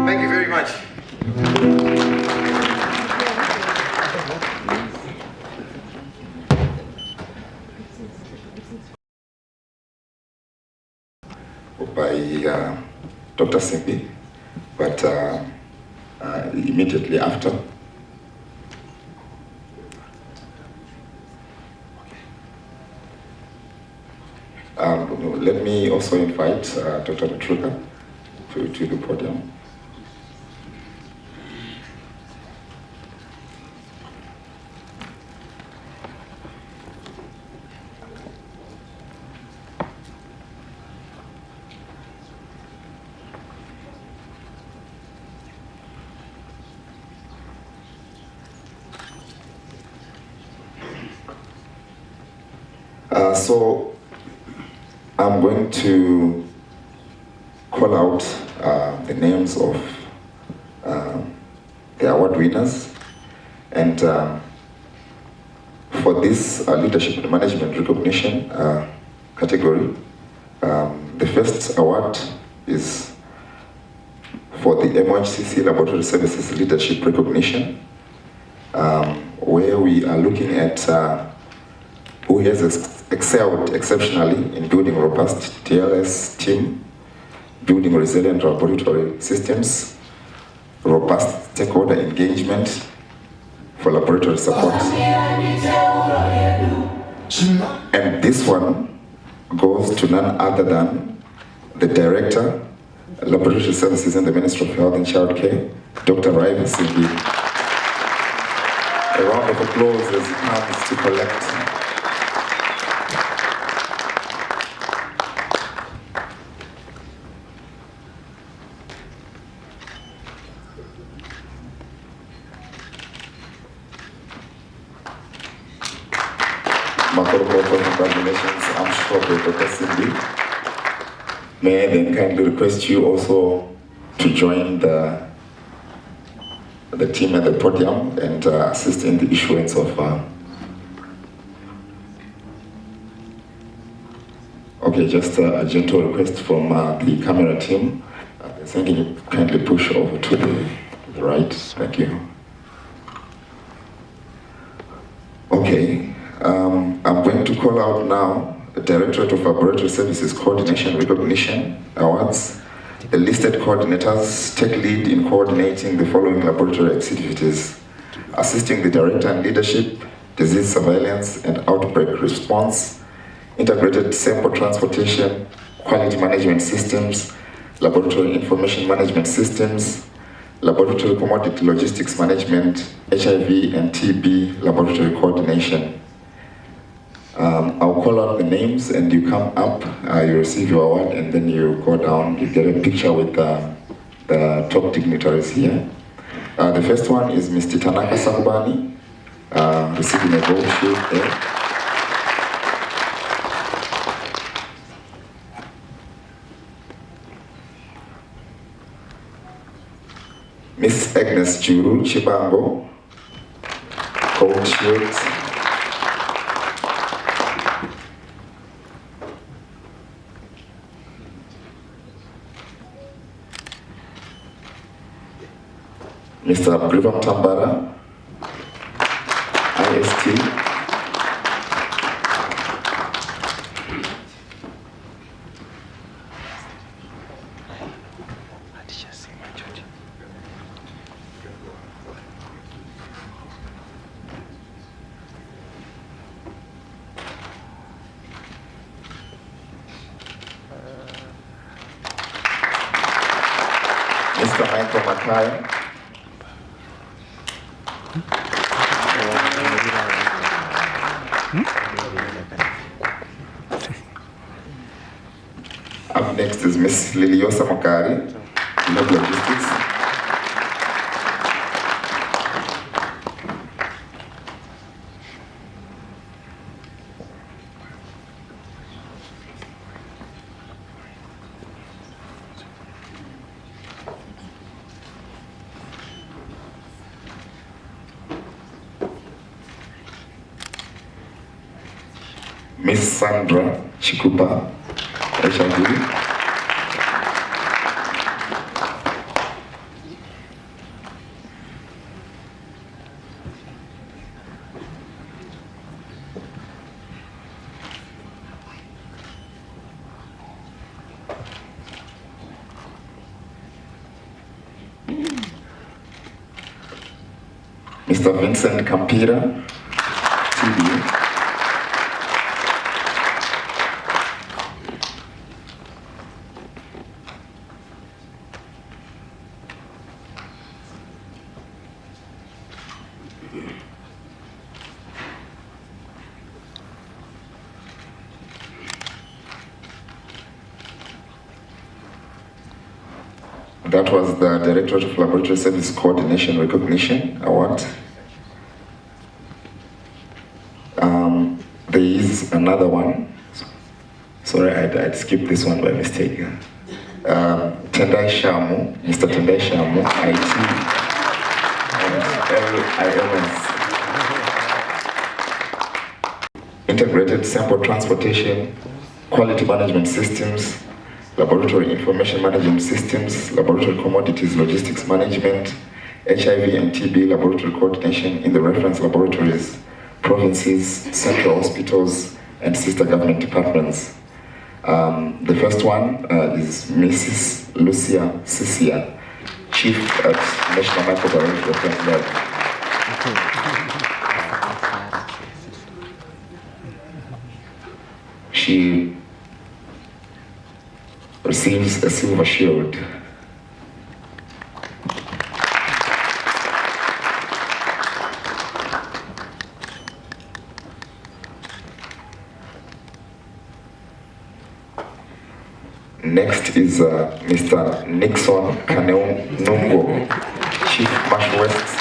Thank you very much. By Dr. Simbi, but immediately after. Let me also invite Dr. Matruka to the podium. So I'm going to call out the names of the award winners, and for this leadership and management recognition category, the first award is for the MHCC Laboratory Services Leadership Recognition, where we are looking at who has excelled exceptionally in building robust TLS team, building resilient laboratory systems, robust stakeholder engagement for laboratory support. And this one goes to none other than the Director, Laboratory Services in the Ministry of Health and Child Care, Dr. Raiva Simbi. A round of applause as he comes to collect congratulations, I'm sure, to Dr. Simbi. May I then kindly request you also to join the team at the podium and assist in the issuance of okay, just a gentle request from the camera team. There's Thinking you kindly push over to the right. Thank you. Okay, I'm going to call out now the Directorate of Laboratory Services Coordination Recognition Awards. The listed coordinators take lead in coordinating the following laboratory activities: assisting the director in leadership, disease surveillance and outbreak response, integrated sample transportation, quality management systems, laboratory information management systems, laboratory commodity logistics management, HIV and TB laboratory coordination. I'll call out the names and you come up, you receive your award, and then you go down, you get a picture with the top dignitaries here. The first one is Mr. Tanaka Sakubani, receiving a gold shield there. Miss Agnes Juru Chibango, gold shield. Mr. Brivam Tambara, IST. Mr. Michael Mackay. Up next is Miss Liliosa Mokari, Lab Logistics. Miss Sandra Chikupa, HIV. Mr. Vincent Campira, TB. That was the Directorate of Laboratory Service Coordination Recognition Award. There is another one. Sorry, I'd skipped this one by mistake. Tendai Shamu, Mr. Tendai Shamu, IT, and LIMS. Integrated sample transportation, quality management systems, laboratory information management systems, laboratory commodities logistics management, HIV and TB laboratory coordination in the reference laboratories, provinces, central hospitals, and sister government departments. The first one is Mrs. Lucia Sisia, Chief at National Microbiology Reference Lab. She receives a silver shield. Next is Mr. Nixon Kaneo Nungo, Chief Marsh West.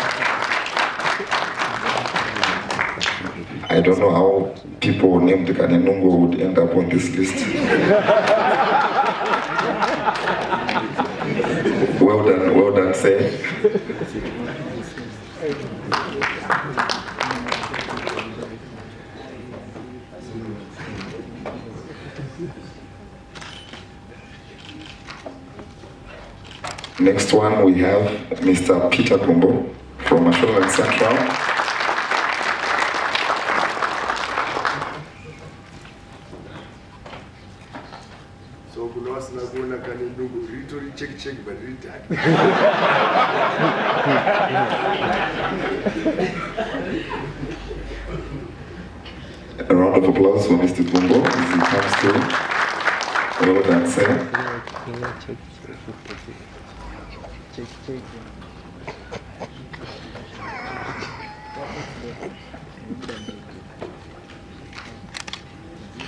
I don't know how people named Kaneo Nungo would end up on this list. Well done, sir. Next one, we have Mr. Peter Kumbo from Mashonaland Central. So kuna wasina kuona kani ndugu ritori check but retard. A round of applause for Mr. Kumbo as he comes to well done, sir.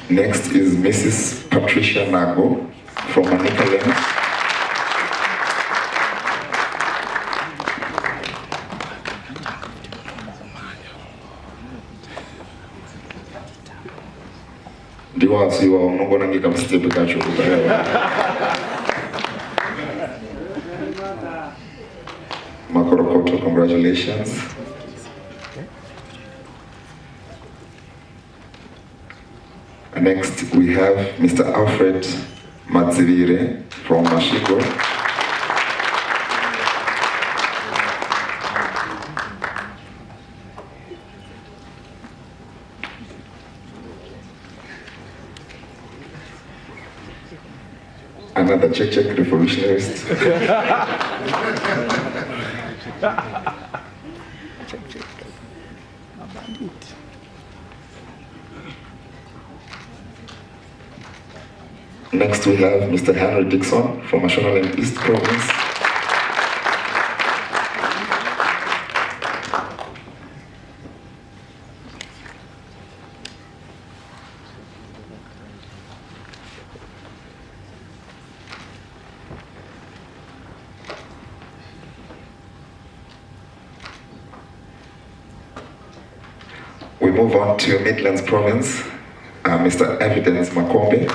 Next is Mrs. Patricia Nago from Manika Lane. Diwasi wa Mungu nangika mstep kacho kubarewa. Makorokoto, congratulations. Next, we have Mr. Alfred Matsivire from Mashigo. Another Czech revolutionist. Next we have Mr. Henry Dixon from Mashonaland East Province. We move on to Midlands Province, Mr. Evidence Makombe.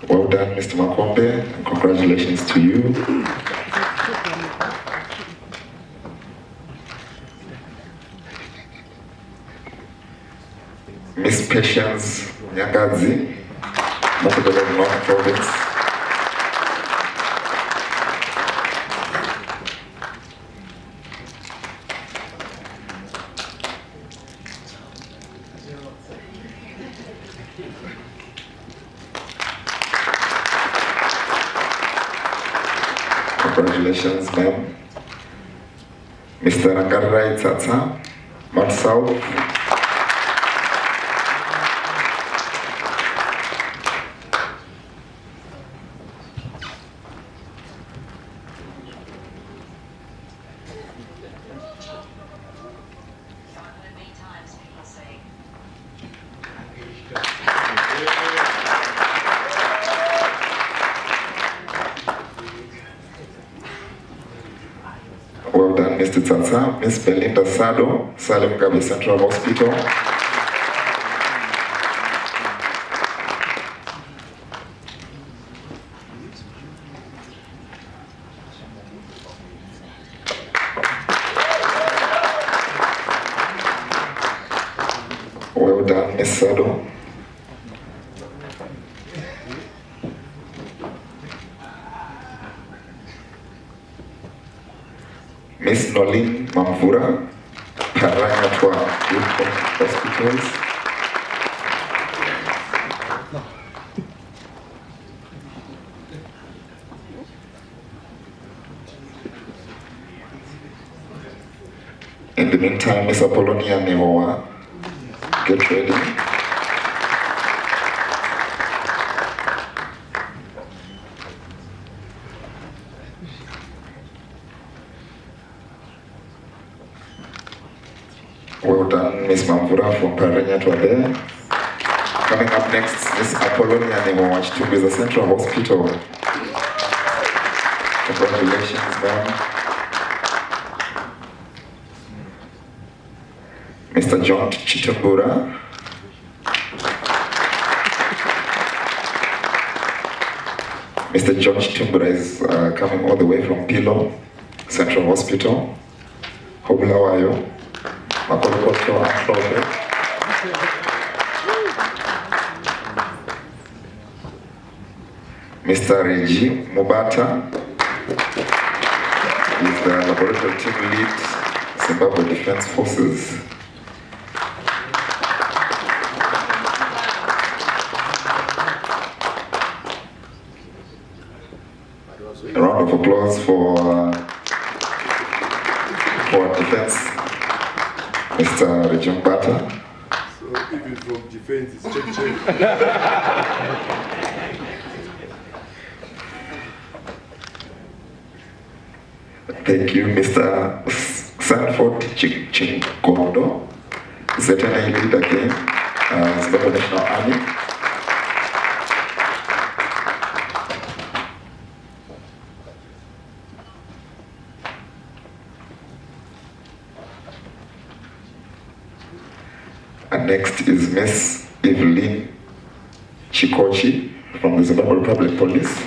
Well done, Mr. Makombe, and congratulations to you. Miss Patience Nyagazi, Makedonian North Province. Congratulations, ma'am. Mr. Rangarai Tsatsa, Mount South. Well done, Mr. Tsatsa. Miss Belinda Sado, Salem Gabi Central Hospital. Well done, Miss Sado. Miss Nolin Mamvura, Parangatwa Group of Hospitals. In the meantime, Miss Apollonia Nehoa, get ready. Well done, Miss Mamvura from Paranyatwa there. Coming up next, Miss Apollonia Nehoa, Chitumbiza Central Hospital. Congratulations, ma'am. Mr. John Chitumbura. Mr. George Tumbura is coming all the way from Pilo Central Hospital. Hobulawayo, Makolokoto, Afrobe. Mr. Reji Mubata is the laboratory team lead, Zimbabwe Defense Forces. A round of applause for defense, Mr. Reji Mubata. So even from defense, it's check. Thank you, Mr. Sanford Chingondo, ZNA lead again, Zimbabwe National Army. And next is Miss Evelyn Chikochi from the Zimbabwe Republic Police.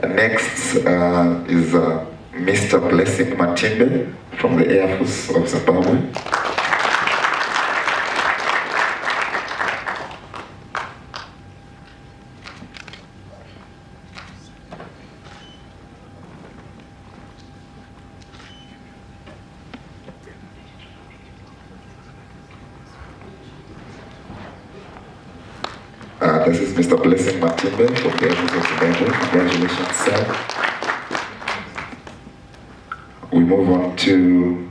Next is Mr. Blessing Matimbe from the Air Force of Zimbabwe. This is Mr. Blessing Matimbe from the Air Force of Zimbabwe. Congratulations, sir. We move on to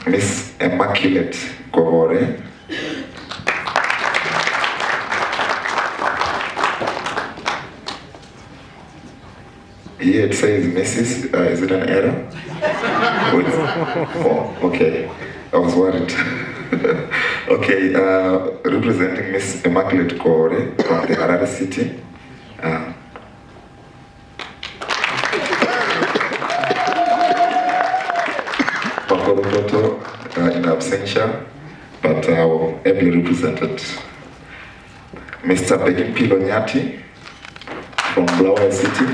Miss Immaculate Govore. Here it says Mrs. Is it an error? Oh, okay. I was worried. Okay, representing Miss Immaculate Govore from the Harare City. Photo in absentia, but ably represented. Mr. Begimpilo Nyati from Bulawayo City.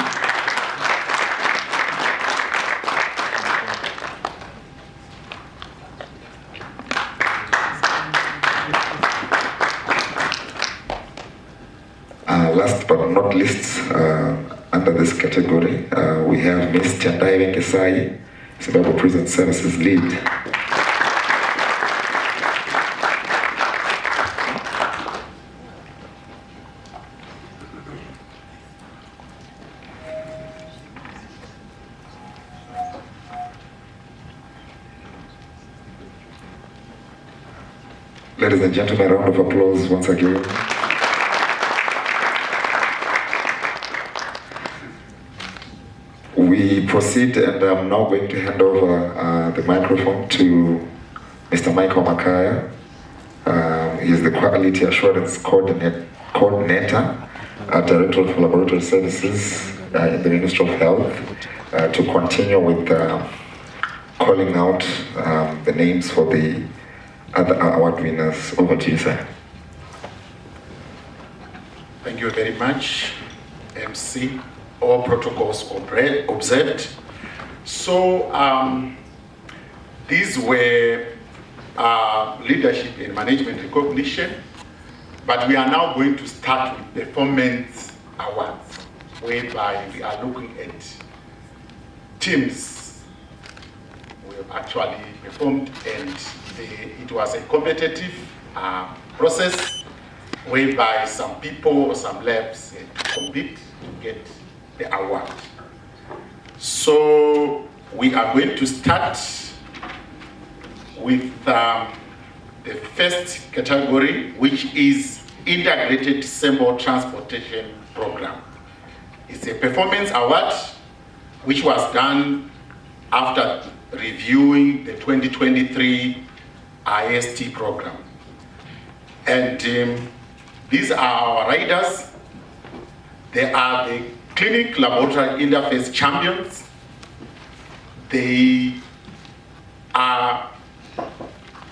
Last but not least, under this category, we have Ms. Tendai Venkesai, Zimbabwe Prison Services Lead. Ladies and gentlemen, a round of applause once again. We proceed, and I'm now going to hand over the microphone to Mr. Michael Makaya. He's the Quality Assurance Coordinator at Director of Laboratory Services in the Ministry of Health to continue with calling out the names for the other award winners. Over to you, sir. Thank you very much, MC. All protocols observed. So these were leadership and management recognition, but we are now going to start with performance awards, whereby we are looking at teams we have actually performed, and it was a competitive process whereby some people or some labs compete to get the award. So we are going to start with the first category, which is Integrated Sample Transportation Program. It's a performance award which was done after reviewing the 2023 IST program. And these are our riders. They are the Clinic Laboratory Interface Champions, they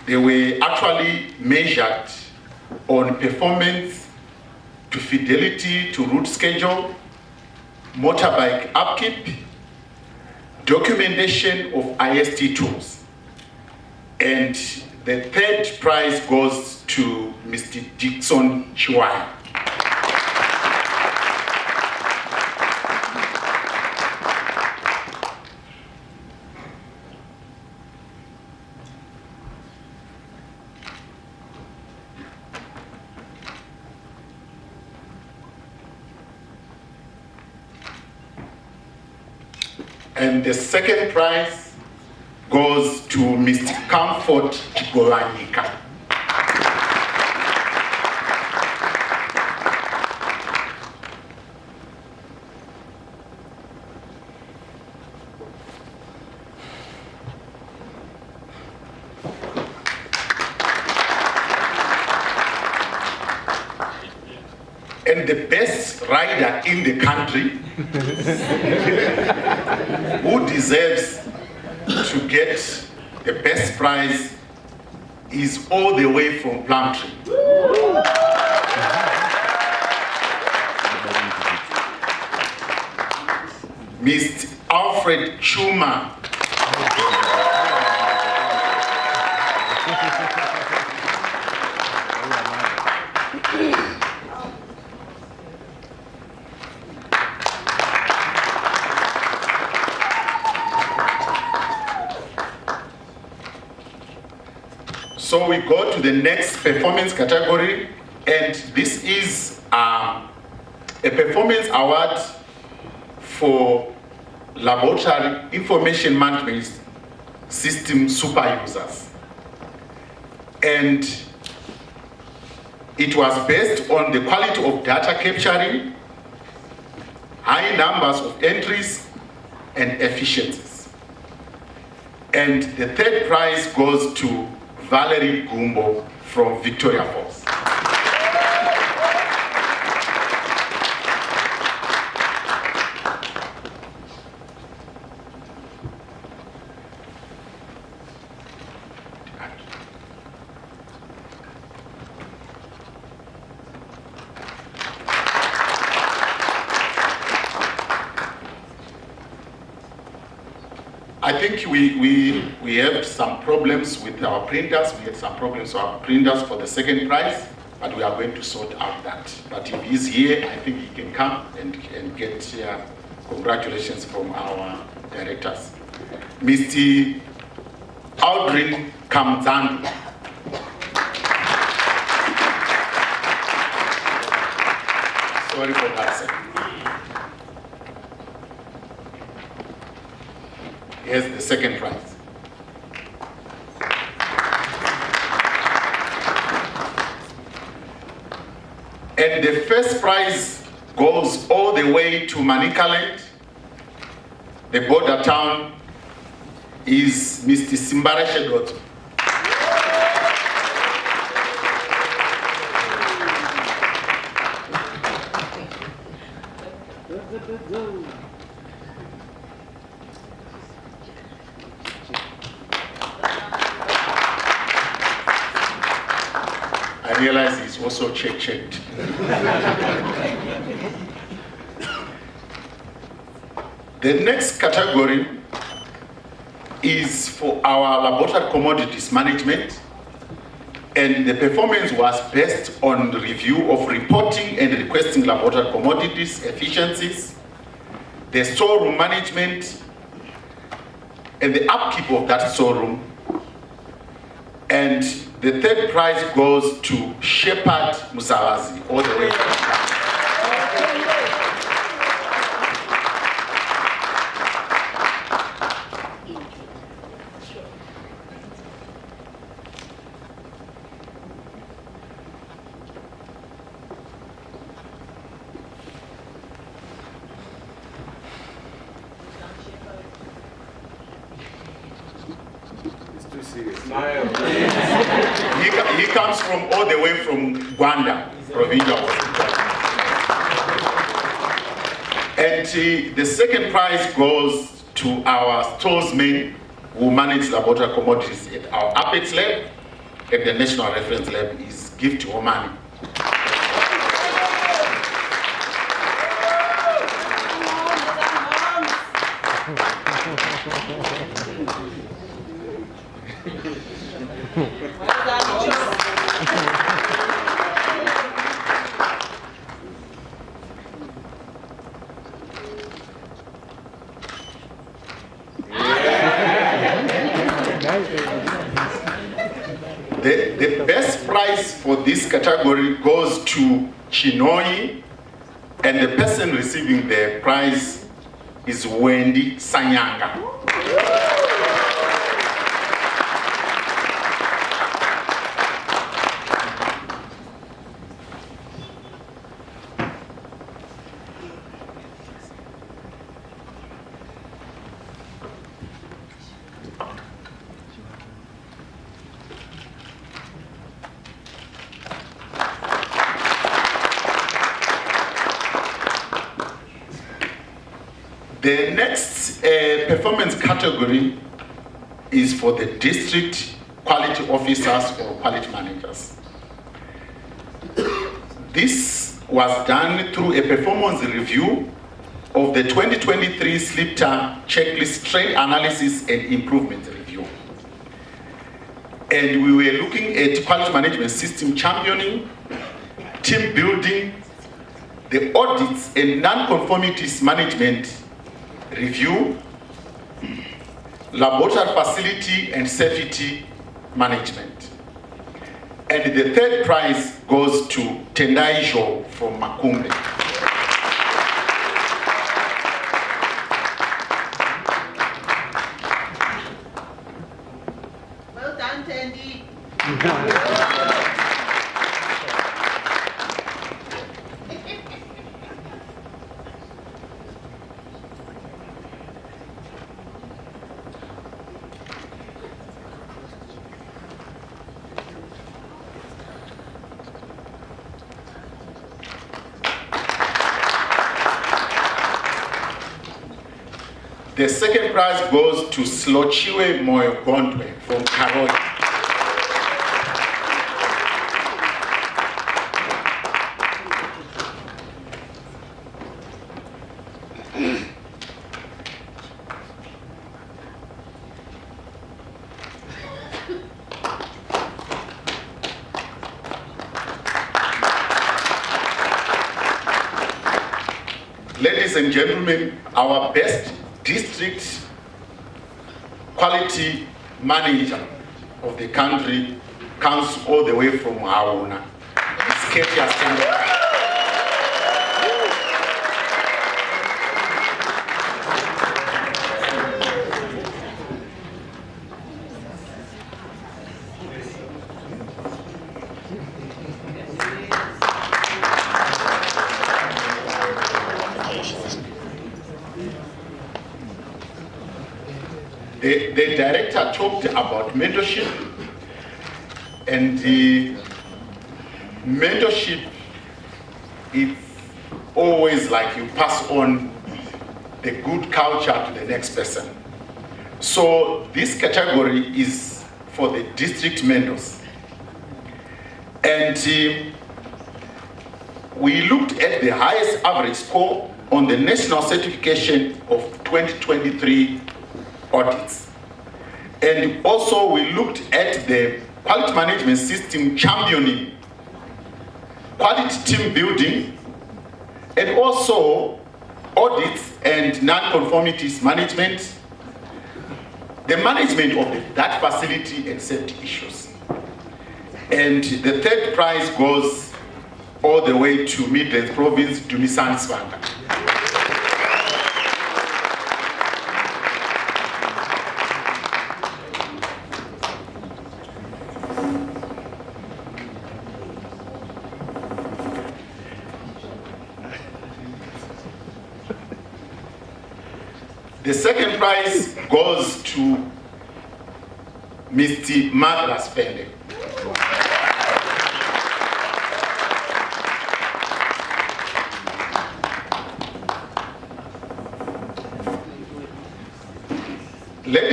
were actually measured on performance to fidelity to route schedule, motorbike upkeep, documentation of IST tools. And the third prize goes to Mr. Dixon Chiwai. And the second prize goes to Mr. Comfort Chigolanika. And the best rider in the country who deserves to get the best prize is all the way from Plumtree. Mr. Alfred Chuma. So we go to the next performance category, and this is a performance award for laboratory information management system super users. And it was based on the quality of data capturing, high numbers of entries, and efficiencies. And the third prize goes to Valerie Gumbo from Victoria Falls. I think we have some problems with our printers. We had some problems with our printers for the second prize, but we are going to sort out that. But if he's here, I think he can come and get congratulations from our directors. Mr. Aldrin Kamzandu. Sorry for that, sir. Here's the second prize. And the first prize goes all the way to Manicaland. The border town is Mr. Simbara Shedot. I realize he's also checked. The next category is for our laboratory commodities management, and the performance was based on the review of reporting and requesting laboratory commodities efficiencies, the storeroom management, and the upkeep of that storeroom. And the third prize goes to Shepard Musawazi, all the way from Ghana. He comes from all the way from Gwanda, provincial hospital. And the second prize goes to our stores men who manage laboratory commodities at our Apex lab and the National Reference Lab is Gift Omani. The best prize for this category goes to Chinoi, and the person receiving the prize is Wendy Sanyanga. The next performance category is for the district quality officers or quality managers. This was done through a performance review of the 2023 Slypro checklist trend analysis and improvement review. And we were looking at quality management system championing, team building, the audits and non-conformities management review, laboratory facility and safety management. And the third prize goes to Tendai Jo from Makumbe. Well done, Tendi. The second prize goes to Slochiwe Moyokondwe from Karoi. Ladies and gentlemen, our best district quality manager of the country comes all the way from Auna. It's Katia Sandra. The director talked about mentorship, and the mentorship is always like you pass on the good culture to the next person. So this category is for the district mentors. And we looked at the highest average score on the national certification of 2023 audits. And also we looked at the quality management system championing, quality team building, and also audits and non-conformities management, the management of that facility and safety issues. And the third prize goes all the way to Midlands Province, Dumisan Swanga. The second prize goes to Mr. Maglas Pende.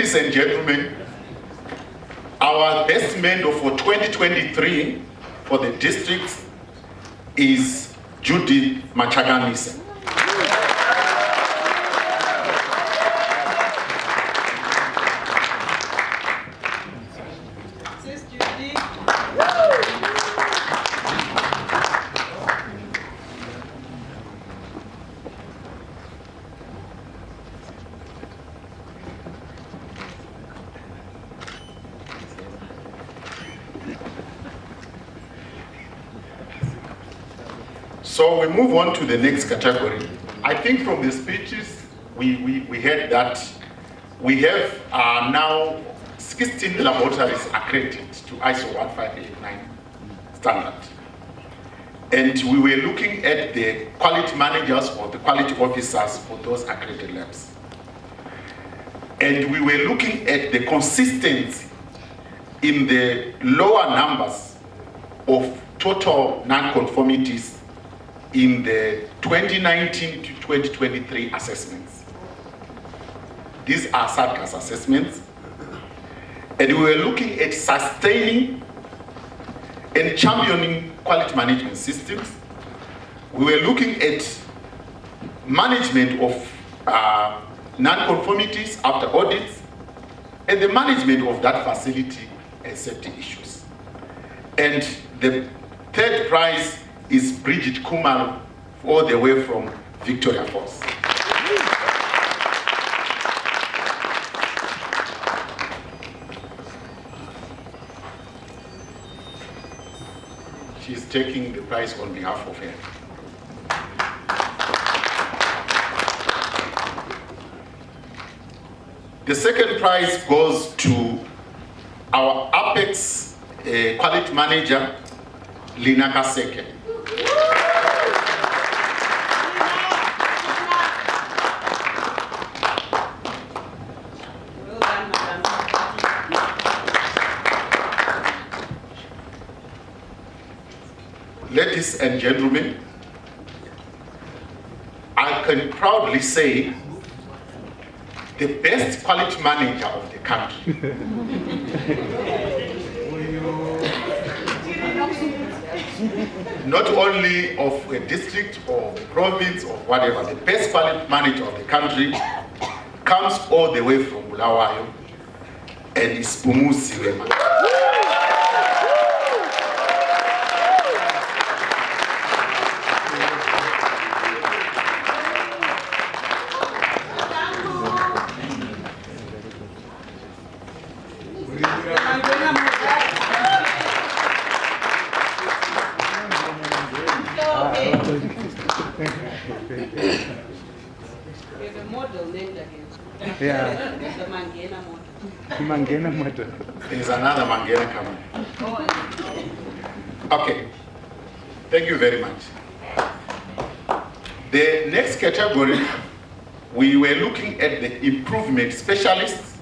Ladies and gentlemen, our best mentor for 2023 for the district is Judith Machaganisa. So we move on to the next category. I think from the speeches, we heard that we have now 16 laboratories accredited to ISO 1589 standard. And we were looking at the quality managers or the quality officers for those accredited labs. And we were looking at the consistency in the lower numbers of total non-conformities in the 2019 to 2023 assessments. These are SADCAS assessments. And we were looking at sustaining and championing quality management systems. We were looking at management of non-conformities after audits and the management of that facility and safety issues. And the third prize is Bridget Kumar, all the way from Victoria Falls. She's taking the prize on behalf of her. The second prize goes to our Apex quality manager, Lina Kaseke. Ladies and gentlemen, I can proudly say the best quality manager of the country. Not only of a district or a province or whatever, the best quality manager of the country comes all the way from Bulawayo and is Pumusi Wema. Yeah. Mangena model. There's another Mangena coming. Okay. Thank you very much. The next category, we were looking at the improvement specialists.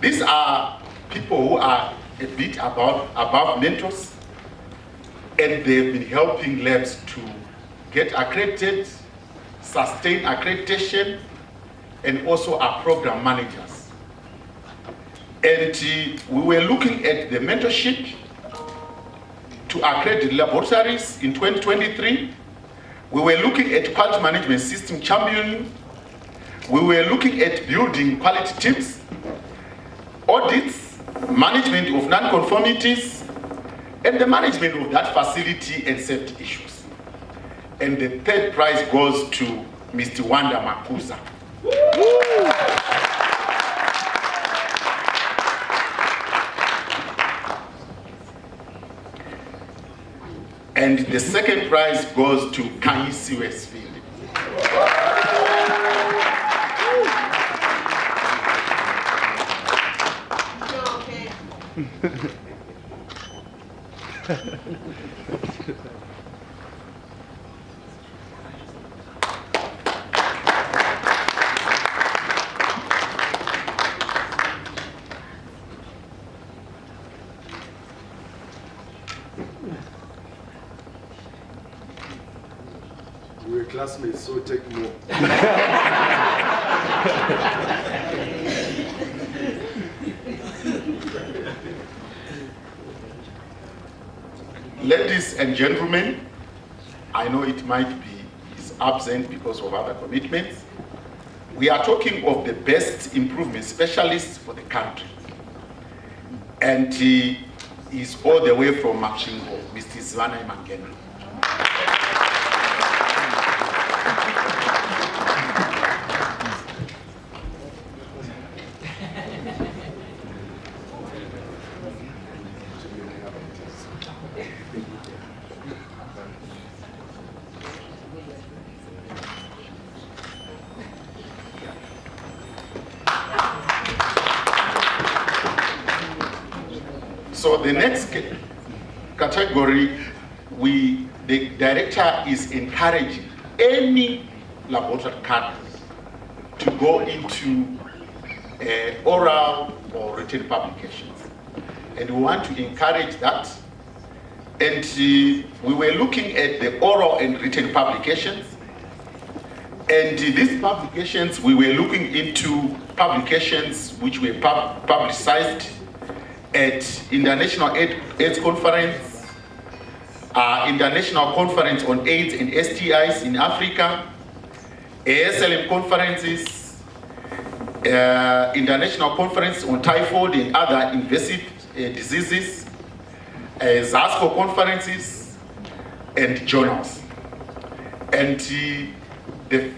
These are people who are a bit above mentors, and they've been helping labs to get accredited, sustain accreditation, and also are program managers. And we were looking at the mentorship to accredited laboratories in 2023. We were looking at quality management system championing. We were looking at building quality teams, audits, management of non-conformities, and the management of that facility and safety issues. And the third prize goes to Mr. Wanda Makuza. And the second prize goes to Kanyisi Westfield. We're classmates, so take more. ladies and gentlemen, I know it might be he's absent because of other commitments. We are talking of the best improvement specialist for the country. And he is all the way from Machingo, Mr. Zwana Mangena. So the next category, the director is encouraging any laboratory candidate to go into oral or written publications. And we want to encourage that. And we were looking at the oral and written publications. And these publications, we were looking into publications which were publicized at International AIDS Conference, International Conference on AIDS and STIs in Africa, ASLM conferences, International Conference on Typhoid and other invasive diseases, ZASCO conferences, and journals. And the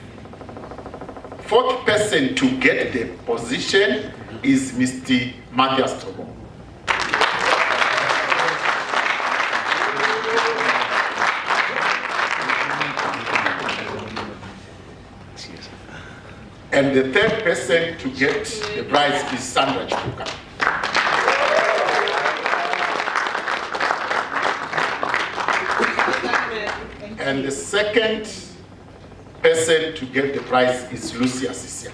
fourth person to get the position is Mr. Matthias Tobo. And the third person to get the prize is Sandra Chipuka. And the second person to get the prize is Lucia Sisia.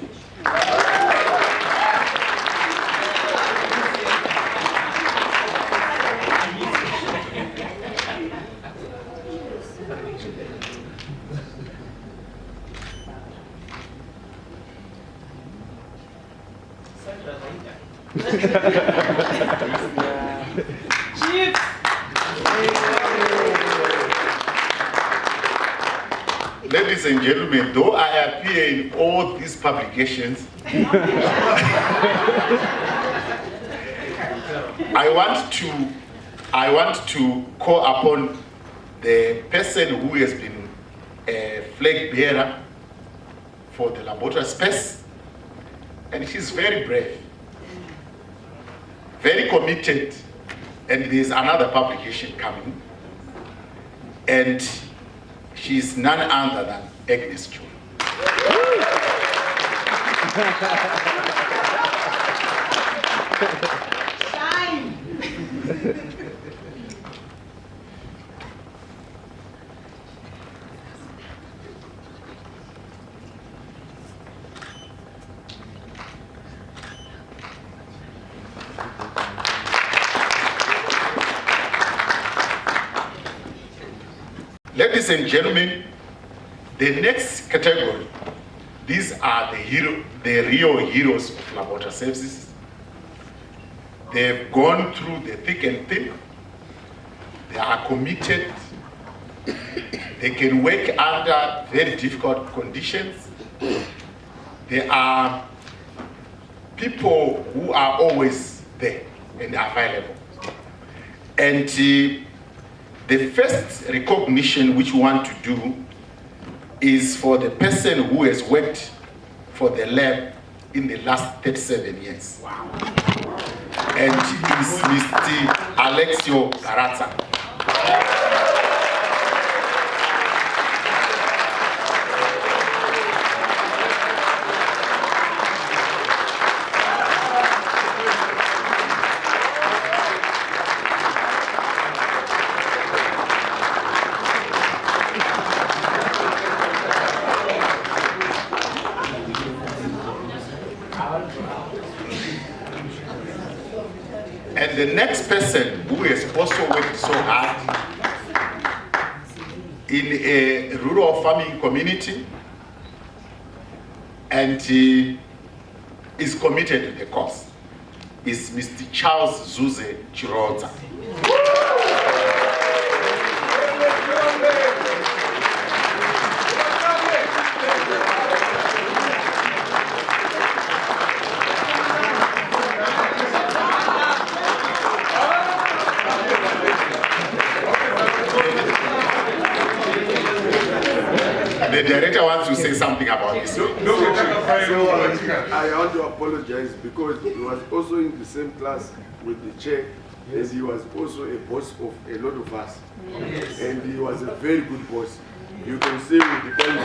Ladies and gentlemen, though I appear in all these publications, I want to call upon the person who has been a flag bearer for the laboratory space, and she's very brave, very committed, and there's another publication coming, and she's none other than Agnes Chu. Shine! Ladies and gentlemen, the next category, these are the real heroes of laboratory services. They've gone through the thick and thin. They are committed. They can work under very difficult conditions. They are people who are always there and available. And the first recognition which we want to do is for the person who has worked for the lab in the last 37 years. Wow. And it is Mr. Alexio Garazza. And the next person who has also worked so hard in a rural farming community and is committed to the cause is Mr. Charles Zuze Chiroza. The director wants to say something about this. So, I want to apologize because he was also in the same class with the chair, and he was also a boss of a lot of us. Yes. And he was a very good boss. You can see with the kind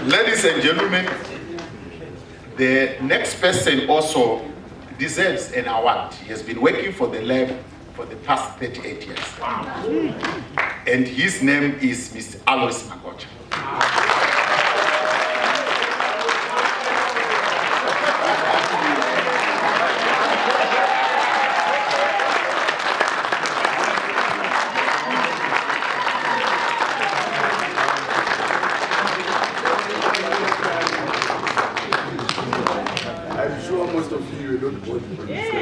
Ladies and gentlemen, the next person also deserves an award. He has been working for the lab for the past 38 years. Wow. And his name is Mr. Alois Magocha. I'm sure most of you don't vote for this.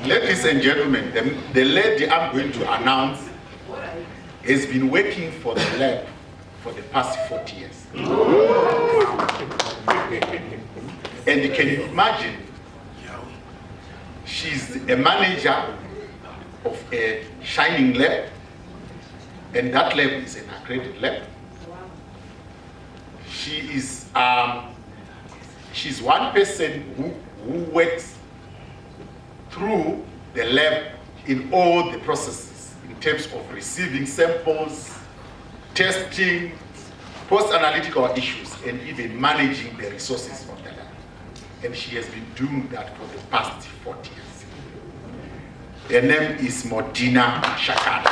Ladies and gentlemen, the lady I'm going to announce has been working for the lab for the past 40 years. And you can imagine, she's a manager of a shining lab, and that lab is an accredited lab. She is she's one person who works through the lab in all the processes in terms of receiving samples, testing, post-analytical issues, and even managing the resources of the lab. And she has been doing that for the past 40 years. Her name is Modina Shakara.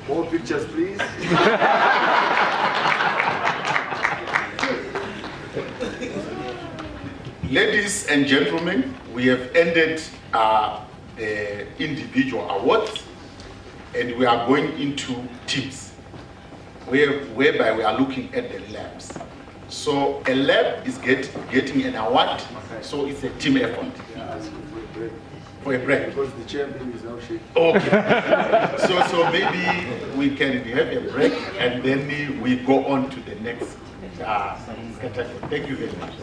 More pictures, please. Ladies and gentlemen, we have ended the individual awards, and we are going into teams, whereby we are looking at the labs. So a lab is getting an award, so it's a team effort. For a break. Because the chairman is now shaking. Okay. so maybe we can have a break, and then we go on to the next category. Thank you very much.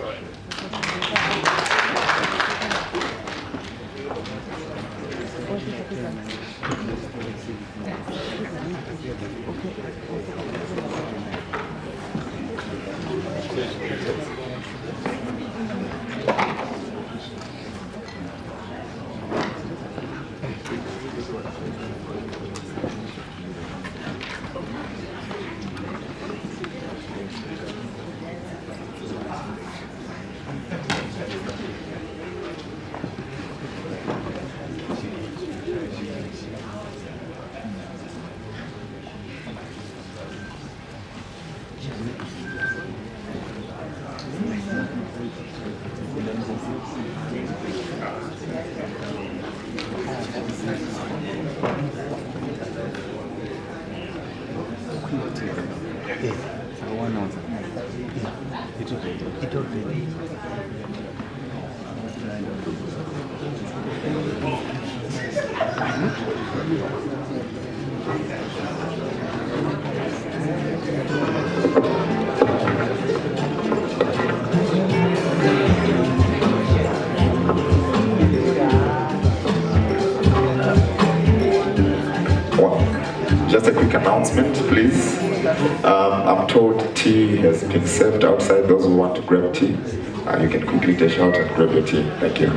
Just a quick announcement, please. I'm told tea has been served outside. Those who want to grab tea, you can quickly dash out and grab your tea. Thank you.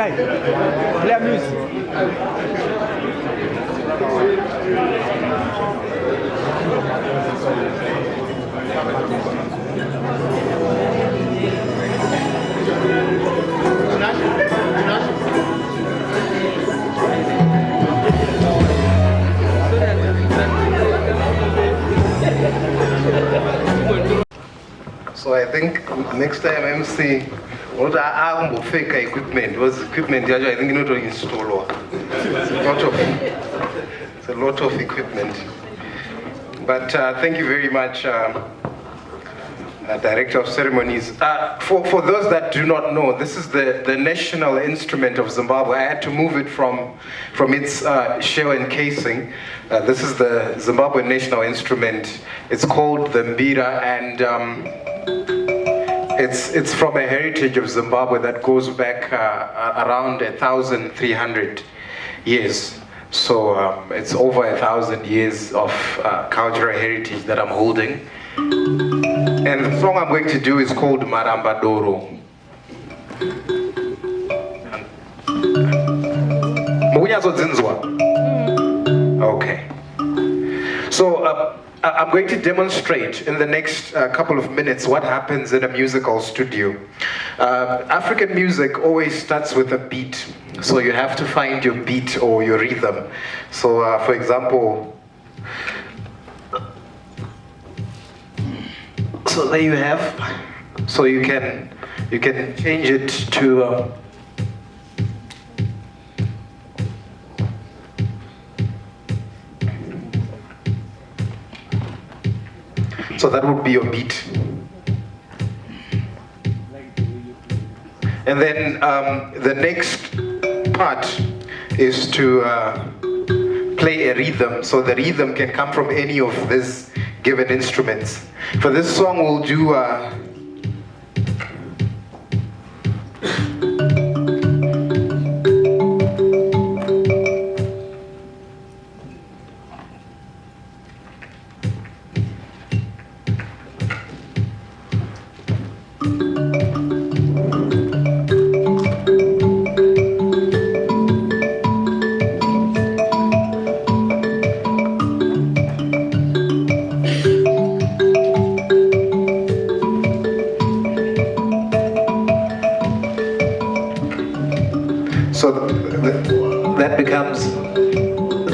guy. Play music. So I think next time MC, what I will fake equipment was equipment. I think not to install. It's a lot of equipment. But thank you very much, Director of Ceremonies. For those that do not know, this is the national instrument of Zimbabwe. I had to move it from its shell and casing. This is the Zimbabwe national instrument. It's called the mbira, and it's from a heritage of Zimbabwe that goes back around 1,300 years. So it's over 1,000 years of cultural heritage that I'm holding. And the song I'm going to do is called Maramba Doro. Okay. So I'm going to demonstrate in the next couple of minutes what happens in a musical studio. African music always starts with a beat. So you have to find your beat or your rhythm. So for example, so there you have. So you can change it to so that would be your beat. And then the next part is to play a rhythm. So the rhythm can come from any of these given instruments. For this song, we'll do that becomes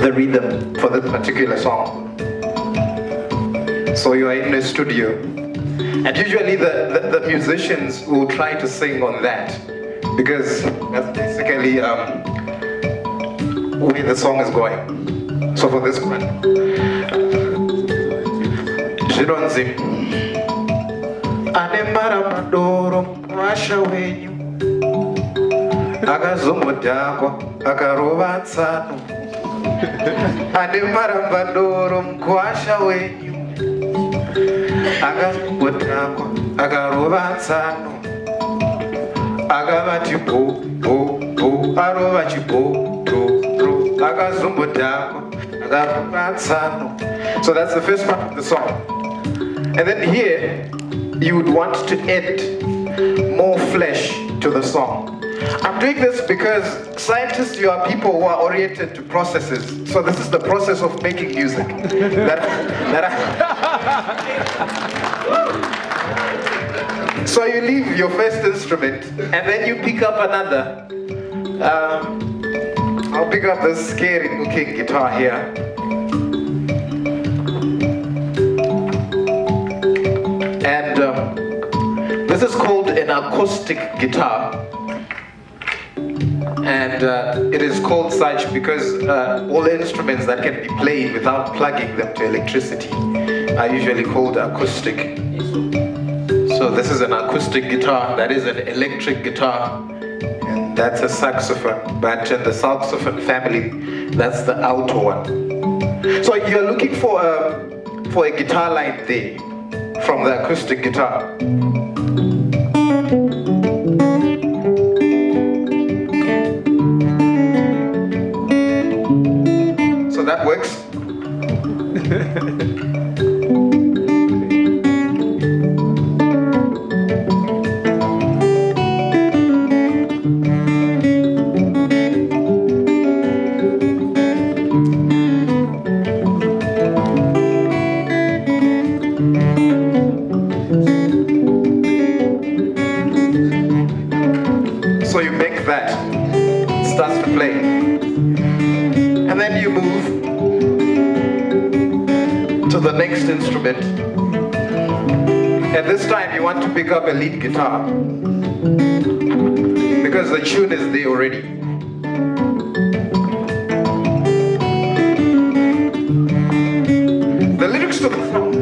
the rhythm for this particular song. So you are in a studio, and usually the musicians will try to sing on that, because that's basically where the song is going. So for this one, Zvinonzi ane maramadoro washa wenyu akazombodhakwa akarova tsano ane marambadoro mkwasha wenyu akazombodhakwa akarova tsano akavati bho bho bho arova chibho ro akazombodhakwa akarova tsano. So that's the first part of the song. And then here you would want to add more flesh to the song. I'm doing this because scientists, you are people who are oriented to processes. So this is the process of making music. So you leave your first instrument and then you pick up another. I'll pick up this scary looking guitar here. And this is called an acoustic guitar. And it is called such because all instruments that can be played without plugging them to electricity are usually called acoustic. So this is an acoustic guitar, that is an electric guitar, and that's a saxophone. But in the saxophone family, that's the alto one. So you're looking for a guitar line there from the acoustic guitar. So that works. next instrument. And this time you want to pick up a lead guitar, because the tune is there already. The lyrics to the song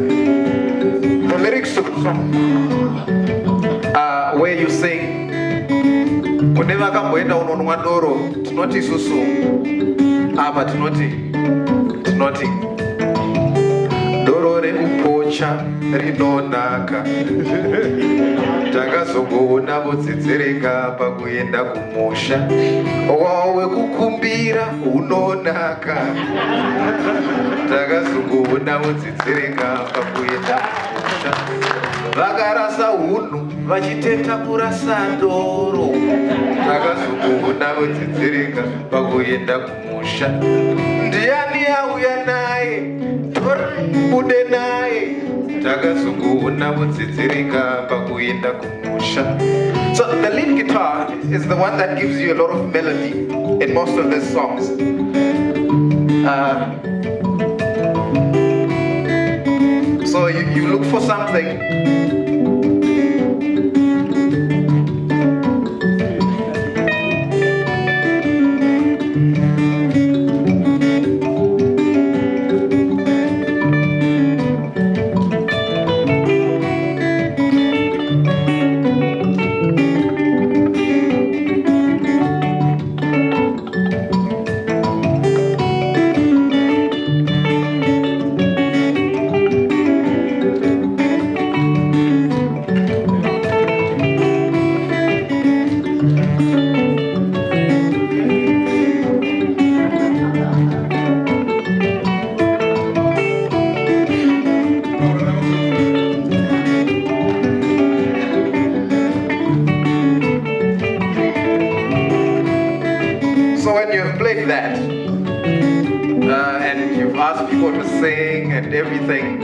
are where you sing, kuneva kamboenda unonwa doro, tinoti susu, apa tinoti doro rekupocha rinonaka, takazongoona vodzedzereka pakuenda kumusha, wawo wekukumbira unonaka, takazongoona vodzedzereka pakuenda kumusha, vakarasa hunhu vachiteta kurasa doro, takazongoona vodzedzereka pakuenda kumusha, ndiani auya naye bude naye, takazongoona vodzedzereka pakuenda kumusha. So the lead guitar is the one that gives you a lot of melody in most of these songs. So you look for something. That and you've asked people to sing and everything,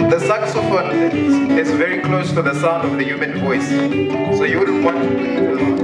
the saxophone is very close to the sound of the human voice, so you wouldn't want to play it a lot.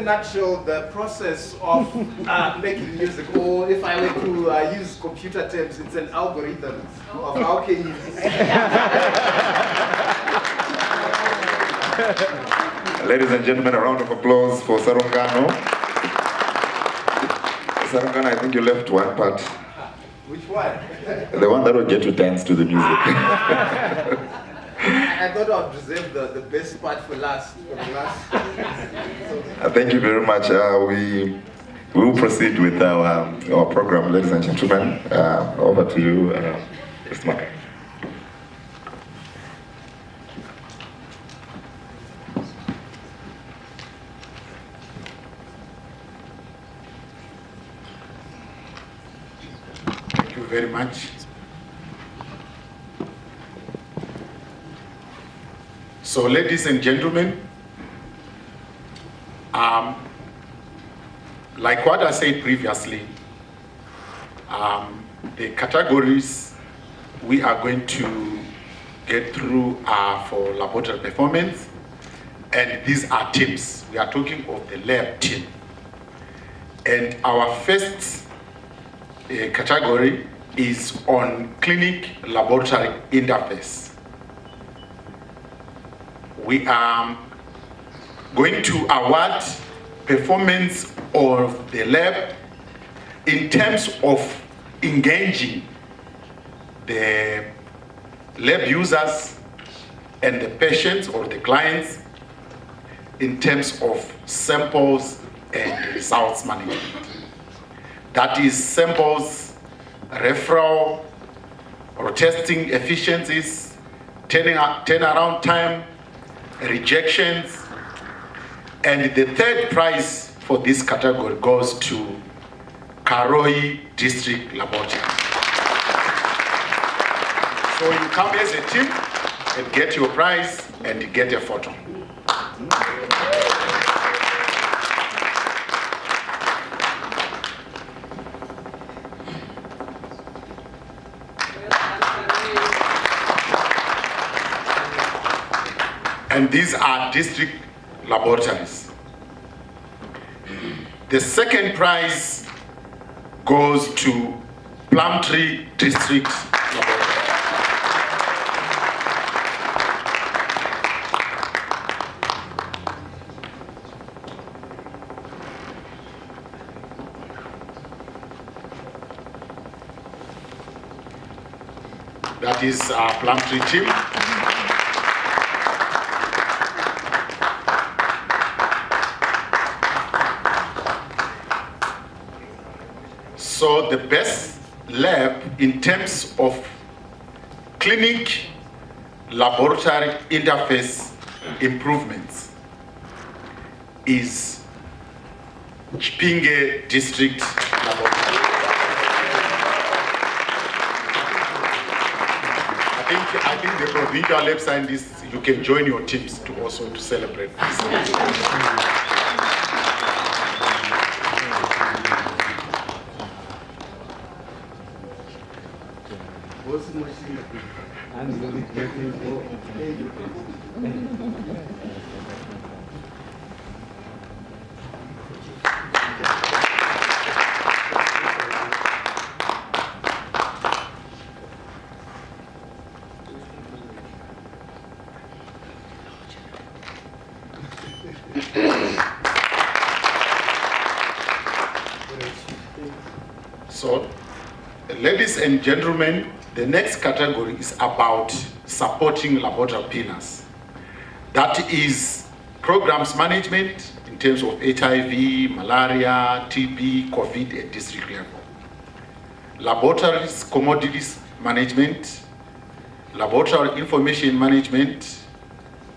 Nutshell, the process of making music, or if I were to use computer terms, it's an algorithm of how can you. Ladies and gentlemen, a round of applause for Sarungano. Sarungano, I think you left one part. Which one? The one that will get you dance to the music. I thought I'd reserve the best part for last. Thank you very much. We will proceed with our program, ladies and gentlemen. Over to you, Mr. Mark. Thank you very much. So ladies and gentlemen, like what I said previously, the categories we are going to get through are for laboratory performance, and these are teams. We are talking of the lab team. And our first category is on clinic laboratory interface. We are going to award performance of the lab in terms of engaging the lab users and the patients or the clients in terms of samples and results management. That is samples, referral, or testing efficiencies, turnaround time, rejections, and the third prize for this category goes to Karoi District Laboratory. So you come as a team and get your prize and get a photo. And these are district laboratories. The second prize goes to Plumtree District Laboratory. That is our Plumtree team. So the best lab in terms of clinic laboratory interface improvements is Chipinge District Laboratory. I think the provincial lab scientists, you can join your teams to also to celebrate this. So, ladies and gentlemen, the next category is about supporting laboratory pillars. That is programs management in terms of HIV, malaria, TB, COVID at district level. Laboratories, commodities management, laboratory information management,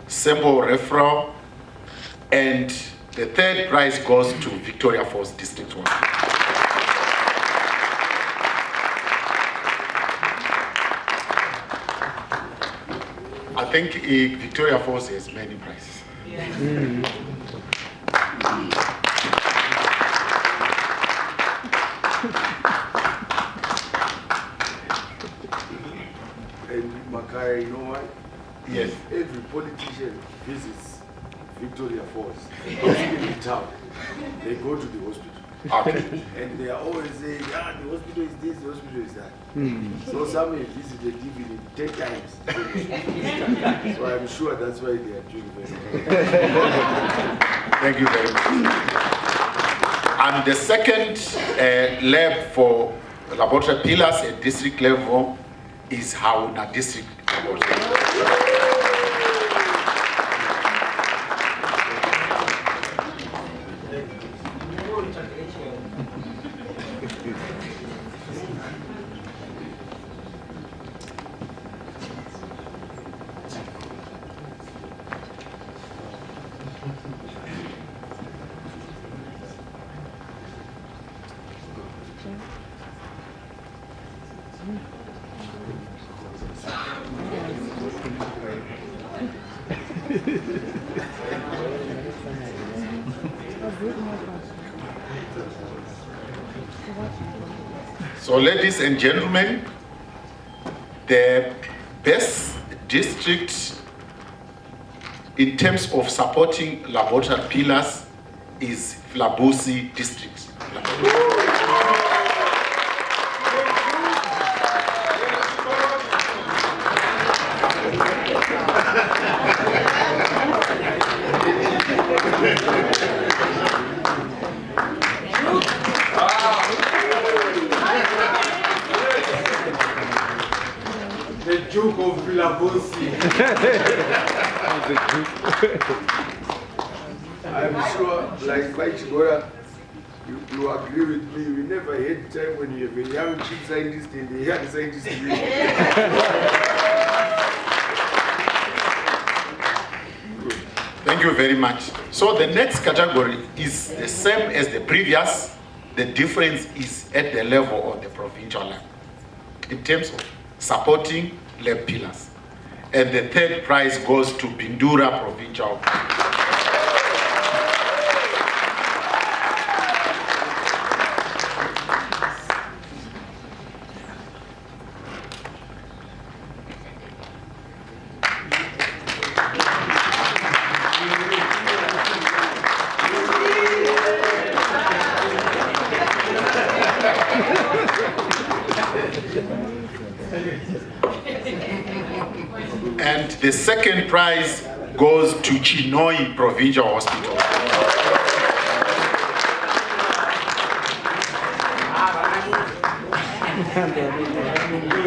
sample referral, and the third prize goes to Victoria Falls District 1. I think Victoria Falls has many prizes. Yeah. And Makai, you know why? Yes. Every politician visits Victoria Falls, in the town, they go to the hospital. Okay. And they are always saying, ah, the hospital is this, the hospital is that. So some have visited even 10 times. So I'm sure that's why they are doing very well. Thank you very much. And the second lab for laboratory pillars at district level is Hauna District Laboratory. So, ladies and gentlemen, the best district in terms of supporting laboratory pillars is Flabusi district. The Duke of Flabusi. I'm sure, like Mike Chigora, you agree with me. We never had time when you have a young chief scientist and a young scientist. Thank you very much. So the next category is the same as the previous. The difference is at the level of the provincial lab in terms of supporting lab pillars. And the third prize goes to Bindura Provincial. And the second prize goes to Chinoi Provincial Hospital.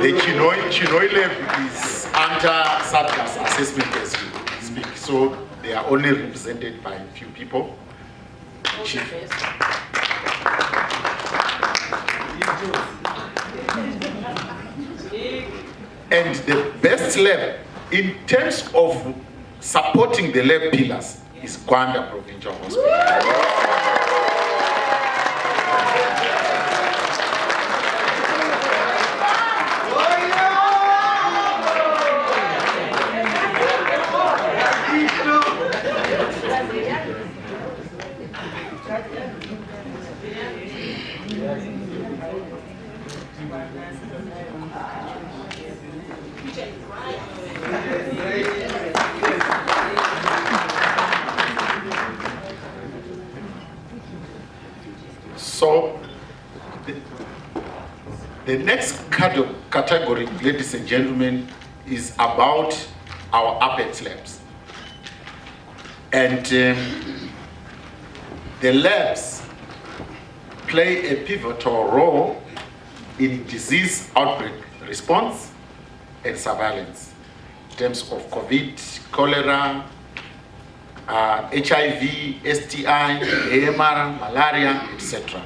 The Chinoi lab is under surplus assessment as we speak, so they are only represented by a few people. And the best lab in terms of supporting the lab pillars is Gwanda Provincial Hospital. So, the next category, ladies and gentlemen, is about our Apex labs. And the labs play a pivotal role in disease outbreak response and surveillance in terms of COVID, cholera, HIV, STI, AMR, malaria, etc.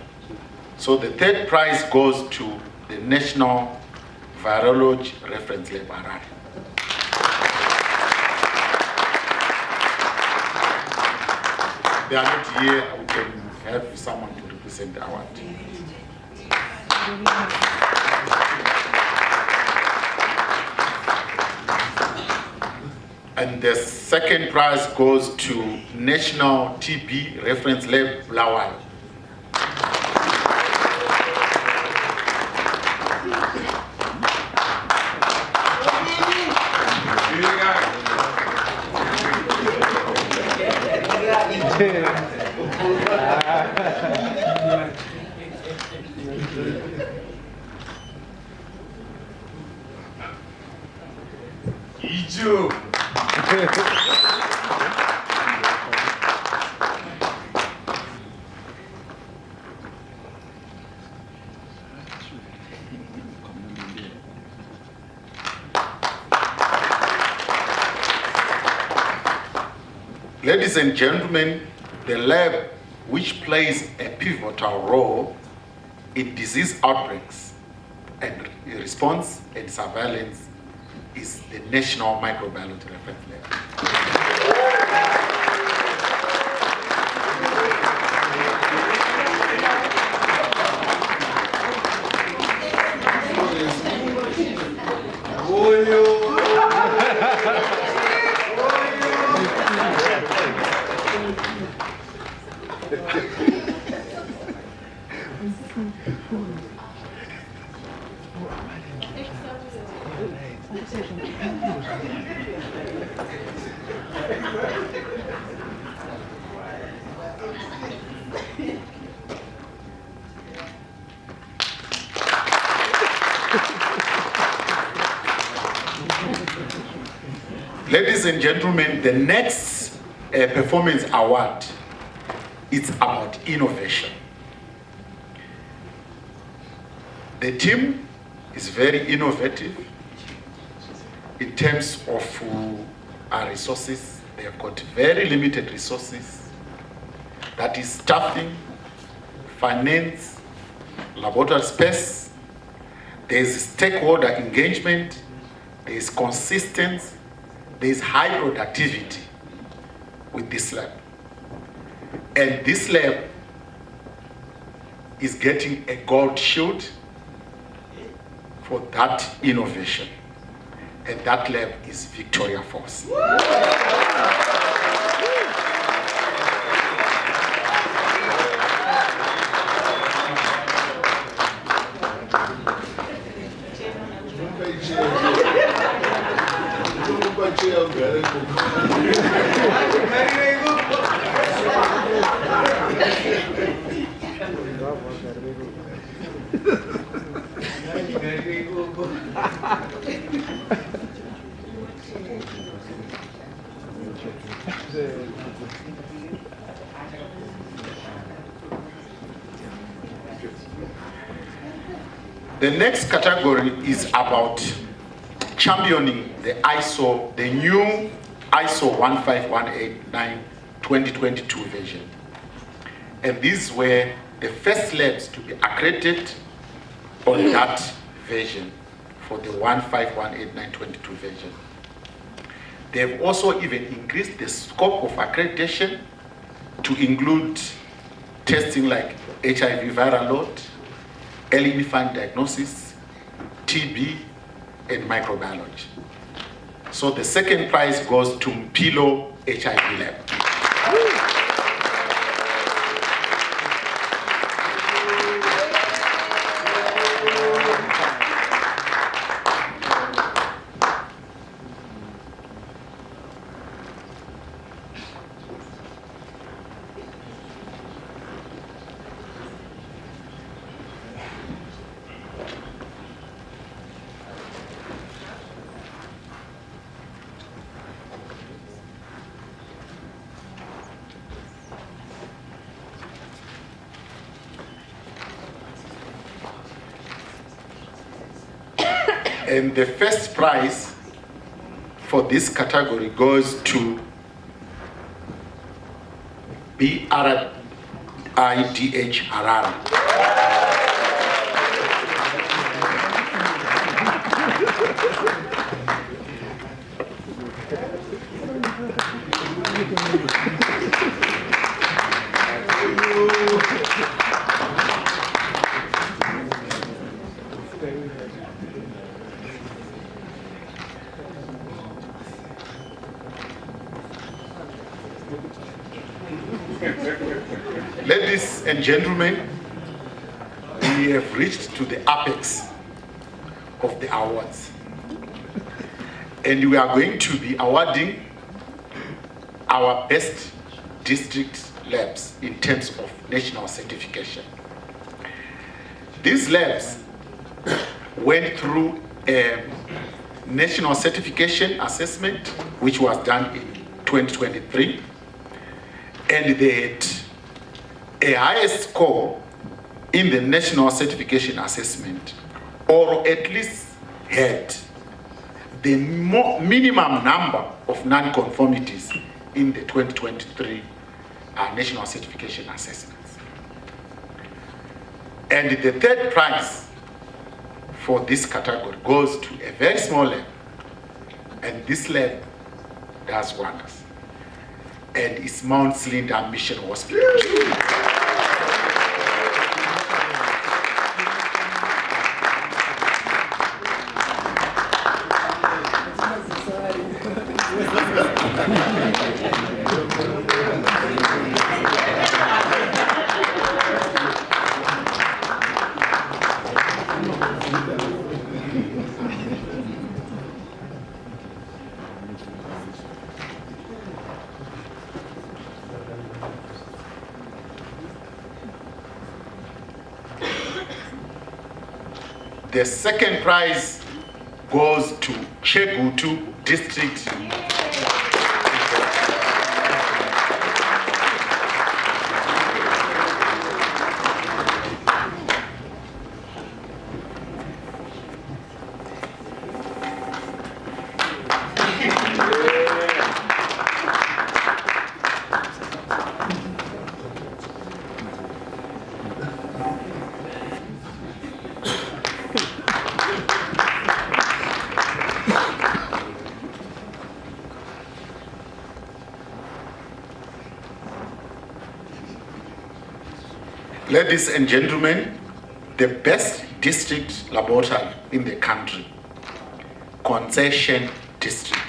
So the third prize goes to the National Virology Reference Lab, Harare. They are not here, we can have someone to represent our team. And the second prize goes to National TB Reference Lab, Lawal. Ladies and gentlemen, the lab which plays a pivotal role in disease outbreaks and response and surveillance is the National Microbiology Reference Lab. Ladies and gentlemen, the next performance award is about innovation. The team is very innovative in terms of our resources. They have got very limited resources. That is staffing, finance, laboratory space. There is stakeholder engagement. There is consistency. There is high productivity with this lab. And this lab is getting a gold shield for that innovation. And that lab is Victoria Falls. The next category is about championing the new ISO 15189-2022 version. And these were the first labs to be accredited on that version for the 15189-22 version. They've also even increased the scope of accreditation to include testing like HIV viral load, early infant diagnosis, TB, and microbiology. So the second prize goes to Mpilo HIV Lab. And the first prize for this category goes to BRIDH Harare. Ladies and gentlemen, we have reached to the apex of the awards. And we are going to be awarding our best district labs in terms of national certification. These labs went through a national certification assessment, which was done in 2023, and they had a highest score in the national certification assessment, or at least had the minimum number of non-conformities in the 2023 national certification assessments. And the third prize for this category goes to a very small lab, and this lab does wonders, and it's Mount Slyndar Mission Hospital. The second prize goes to Chegutu District. Ladies and gentlemen, the best district laboratory in the country, Concession District.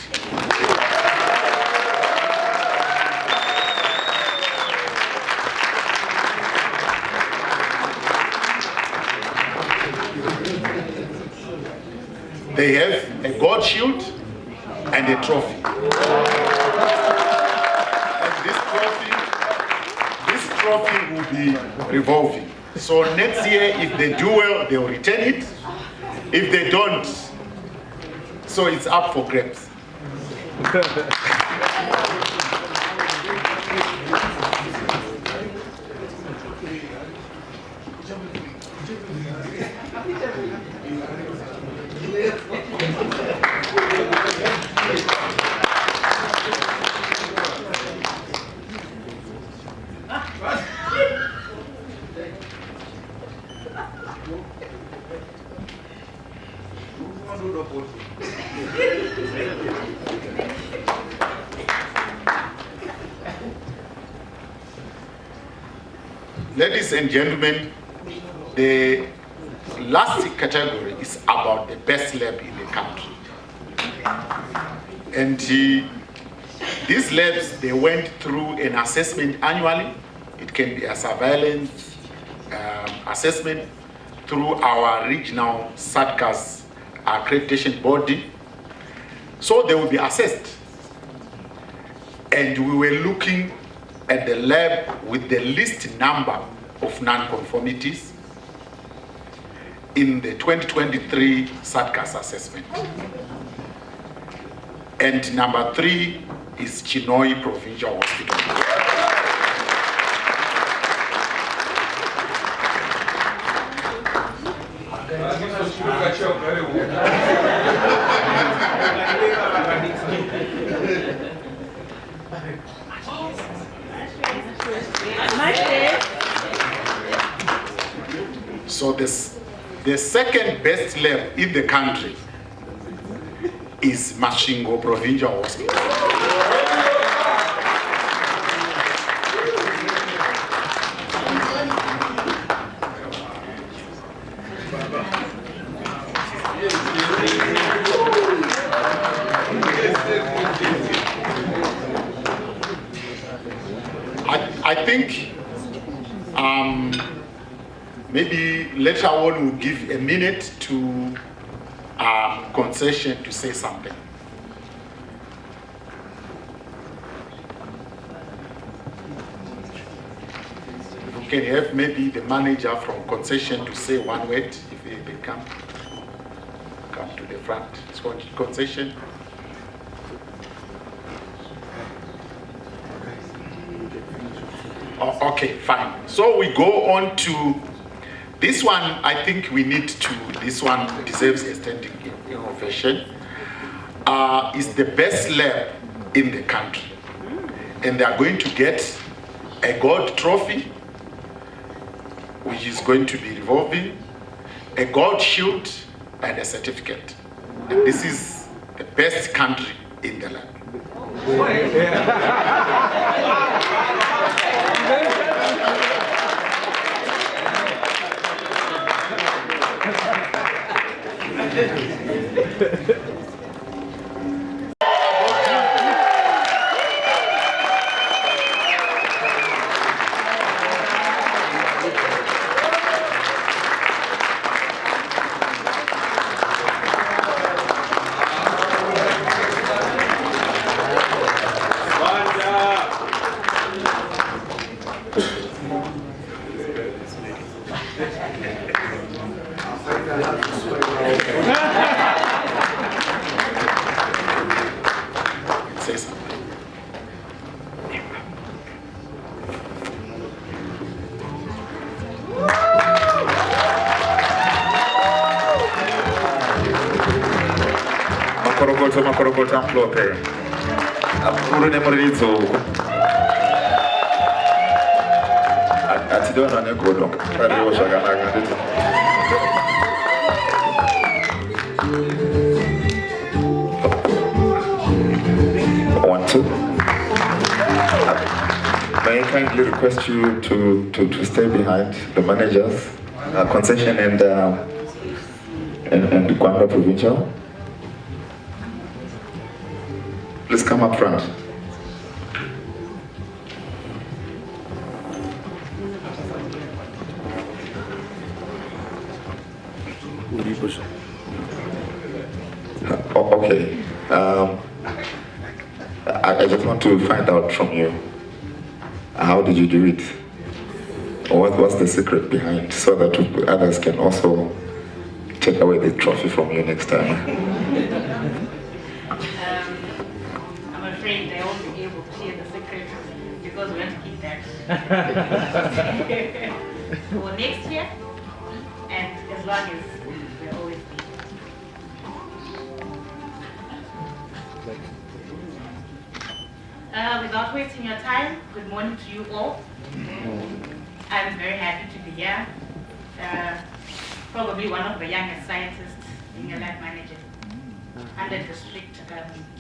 They have a gold shield and a trophy. And this trophy will be revolving. So next year, if they do well, they will return it. If they don't, so it's up for grabs. Ladies and gentlemen, the last category is about the best lab in the country. And these labs, they went through an assessment annually. It can be a surveillance assessment through our regional SATCAS accreditation body. So they will be assessed. And we were looking at the lab with the least number of non-conformities in the 2023 SATCAS assessment. And number 3 is Chinhoyi Provincial Hospital. So the second best lab in the country is Masvingo Provincial Hospital. I think maybe later on we'll give a minute to Concession to say something. We can have maybe the manager from Concession to say one word if they come to the front. It's called Concession. Oh, okay, fine. So we go on to this one. I think we need to, this one deserves a standing ovation. It's the best lab in the country. And they are going to get a gold trophy, which is going to be revolving, a gold shield, and a certificate. And this is the best country in the lab. say something. Makorokoto amlope. Amuru ne murizo. Atidona ne godo. Kariwo shagana ngandito. May I kindly request you to stay behind the managers, concession and Kwanda Provincial. Please come up front. Okay. I just want to find out from you, how did you do it? What's the secret behind, so that others can also take away the trophy from you next time? I'm afraid they won't be able to hear the secret because we have to keep that for next year, and as long as we're always be. Without wasting your time, good morning to you all. I'm very happy to be here. Probably one of the youngest scientists being a lab manager under district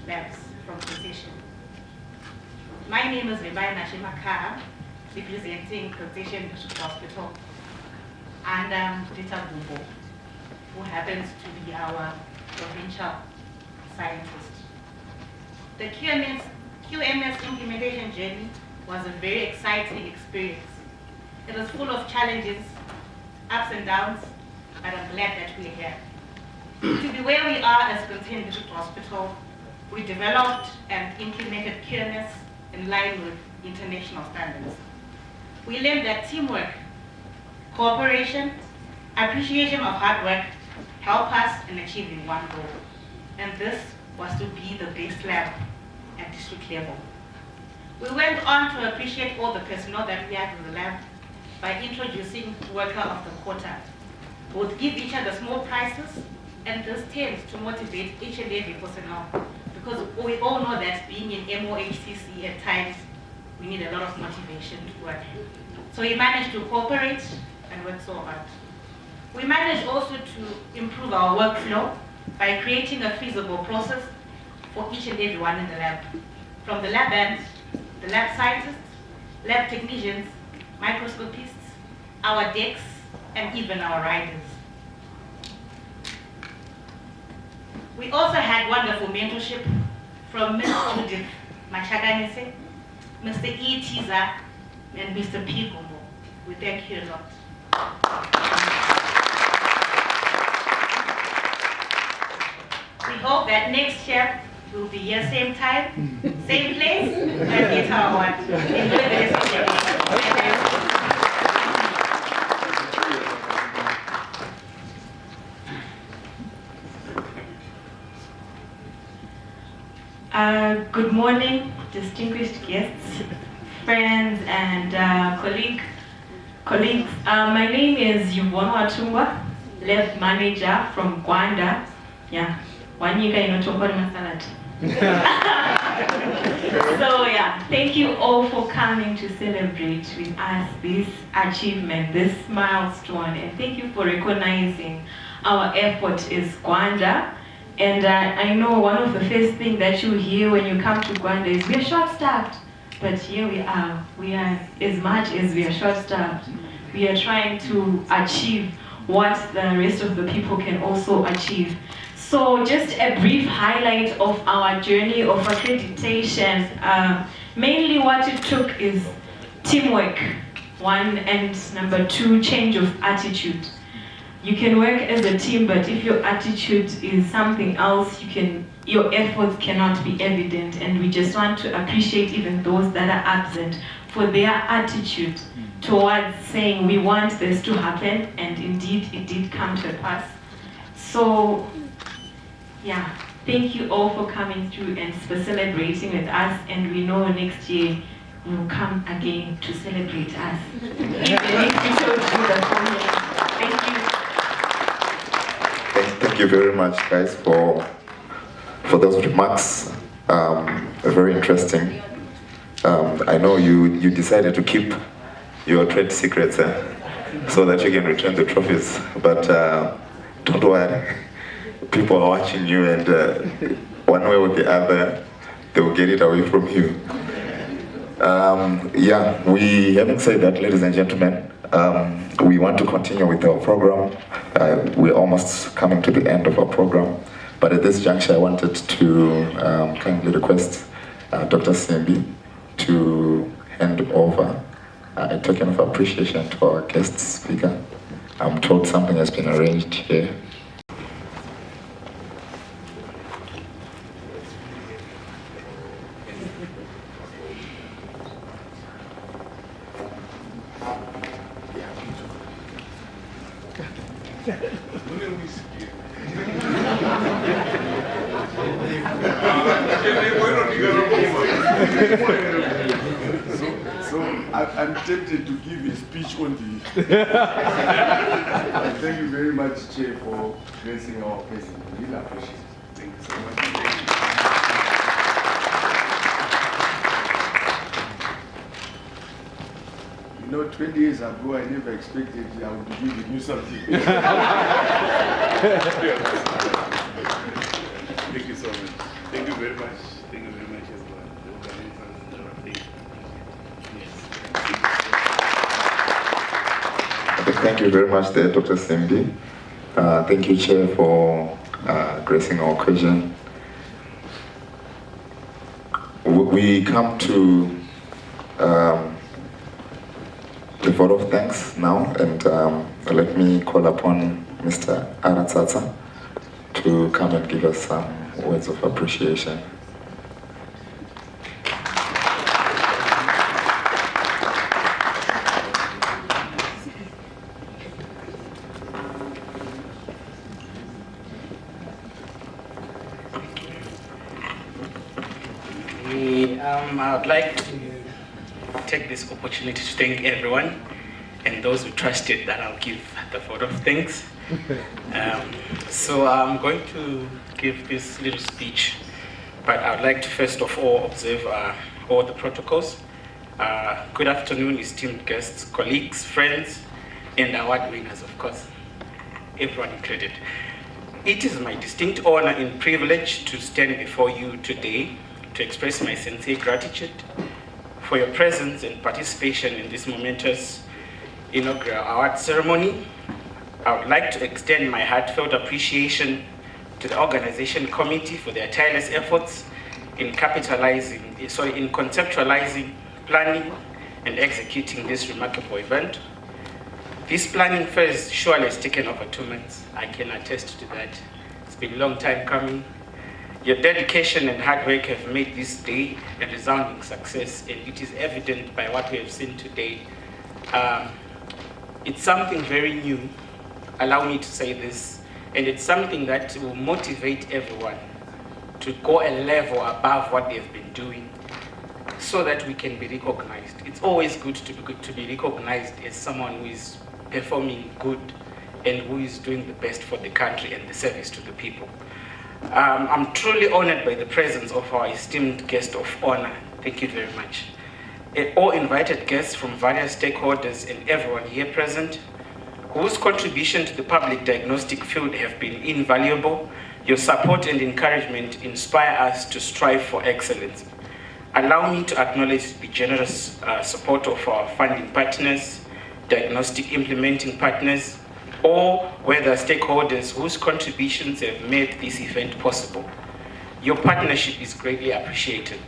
labs from concession. My name is Lebai Nashimakar, representing concession district hospital, and Rita Bubo, who happens to be our provincial scientist. The QMS implementation journey was a very exciting experience. It was full of challenges, ups and downs, but I'm glad that we're here. To be where we are as Concession District Hospital, we developed and implemented QMS in line with international standards. We learned that teamwork, cooperation, appreciation of hard work help us in achieving one goal, and this was to be the best lab at district level. We went on to appreciate all the personnel that we had in the lab by introducing worker of the quarter. We would give each other small prizes, and this tends to motivate each and every personnel, because we all know that being in MOHCC at times, we need a lot of motivation to work. So we managed to cooperate and work so hard. We managed also to improve our workflow by creating a feasible process for each and every one in the lab, from the lab ends, the lab scientists, lab technicians, microscopists, our decks, and even our riders. We also had wonderful mentorship from Mr. Judith Machaganise, Mr. E. Tiza, and Mr. P. Gombo. We thank you a lot. We hope that next year we'll be here same time, same place, and get our award. Enjoy the rest of the day. Good morning, distinguished guests, friends, and colleagues. My name is Yvonne Watungwa, lab manager from Gwanda. Yeah, Wanyika inotongwa masalad. So yeah, thank you all for coming to celebrate with us this achievement, this milestone, and thank you for recognizing our effort as Gwanda. And I know one of the first things that you hear when you come to Gwanda is we are short-staffed. But here we are as much as we are short-staffed. We are trying to achieve what the rest of the people can also achieve. So just a brief highlight of our journey of accreditation. Mainly what it took is teamwork, one, and number two, change of attitude. You can work as a team, but if your attitude is something else, your efforts cannot be evident. And we just want to appreciate even those that are absent for their attitude towards saying we want this to happen, and indeed it did come to pass. So yeah, Thank you all for coming through and for celebrating with us, and we know next year will come again to celebrate us. Even if you show through the whole year. Thank you. Thank you very much, guys, for those remarks. Very interesting. I know you decided to keep your trade secrets so that you can return the trophies, but don't worry. People are watching you, and one way or the other, they will get it away from you. Yeah, having said that, ladies and gentlemen, we want to continue with our program. We're almost coming to the end of our program, but at this juncture, I wanted to kindly request Dr. Simbi to hand over a token of appreciation to our guest speaker. I'm told something has been arranged here. So I'm tempted to give a speech on the. Thank you very much, Chair, for gracing our president. We really appreciate it. Thank you so much. You know, 20 years ago, I never expected I would be giving you something. Thank you so much. Thank you very much. Thank you very much as well. Thank you very much there, Dr. Simbi. Thank you, Chair, for gracing our occasion. We come to the vote of thanks now, and let me call upon Mr. Aratsatsa to come and give us some words of appreciation. I would like to take this opportunity to thank everyone and those who trusted that I'll give the vote of thanks. So I'm going to give this little speech, but I would like to first of all observe all the protocols. Good afternoon, esteemed guests, colleagues, friends, and award winners, of course, everyone included. It is my distinct honor and privilege to stand before you today to express my sincere gratitude for your presence and participation in this momentous inaugural award ceremony. I would like to extend my heartfelt appreciation to the organization committee for their tireless efforts in conceptualizing, planning, and executing this remarkable event. This planning phase surely has taken over 2 months. I can attest to that. It's been a long time coming. Your dedication and hard work have made this day a resounding success, and it is evident by what we have seen today. It's something very new, allow me to say this, and it's something that will motivate everyone to go a level above what they've been doing so that we can be recognized. It's always good to be recognized as someone who is performing good and who is doing the best for the country and the service to the people. I'm truly honored by the presence of our esteemed guest of honor. Thank you very much. All invited guests from various stakeholders and everyone here present, whose contribution to the public diagnostic field have been invaluable. Your support and encouragement inspire us to strive for excellence. Allow me to acknowledge the generous support of our funding partners, diagnostic implementing partners, or whether stakeholders whose contributions have made this event possible. Your partnership is greatly appreciated.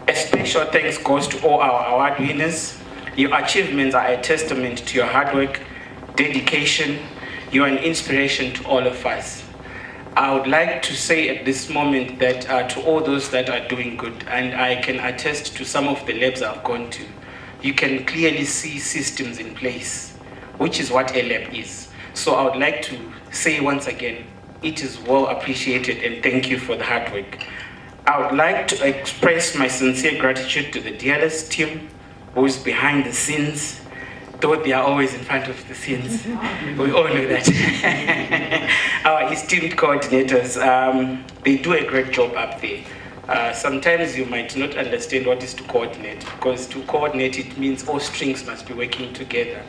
A special thanks goes to all our award winners. Your achievements are a testament to your hard work, dedication. You are an inspiration to all of us. I would like to say at this moment that to all those that are doing good, and I can attest to some of the labs I've gone to, you can clearly see systems in place, which is what a lab is. So I would like to say once again, it is well appreciated, and thank you for the hard work. I would like to express my sincere gratitude to the DLS team who is behind the scenes, though they are always in front of the scenes. We all know that. Our esteemed coordinators, they do a great job up there. Sometimes you might not understand what is to coordinate, because to coordinate it means all strings must be working together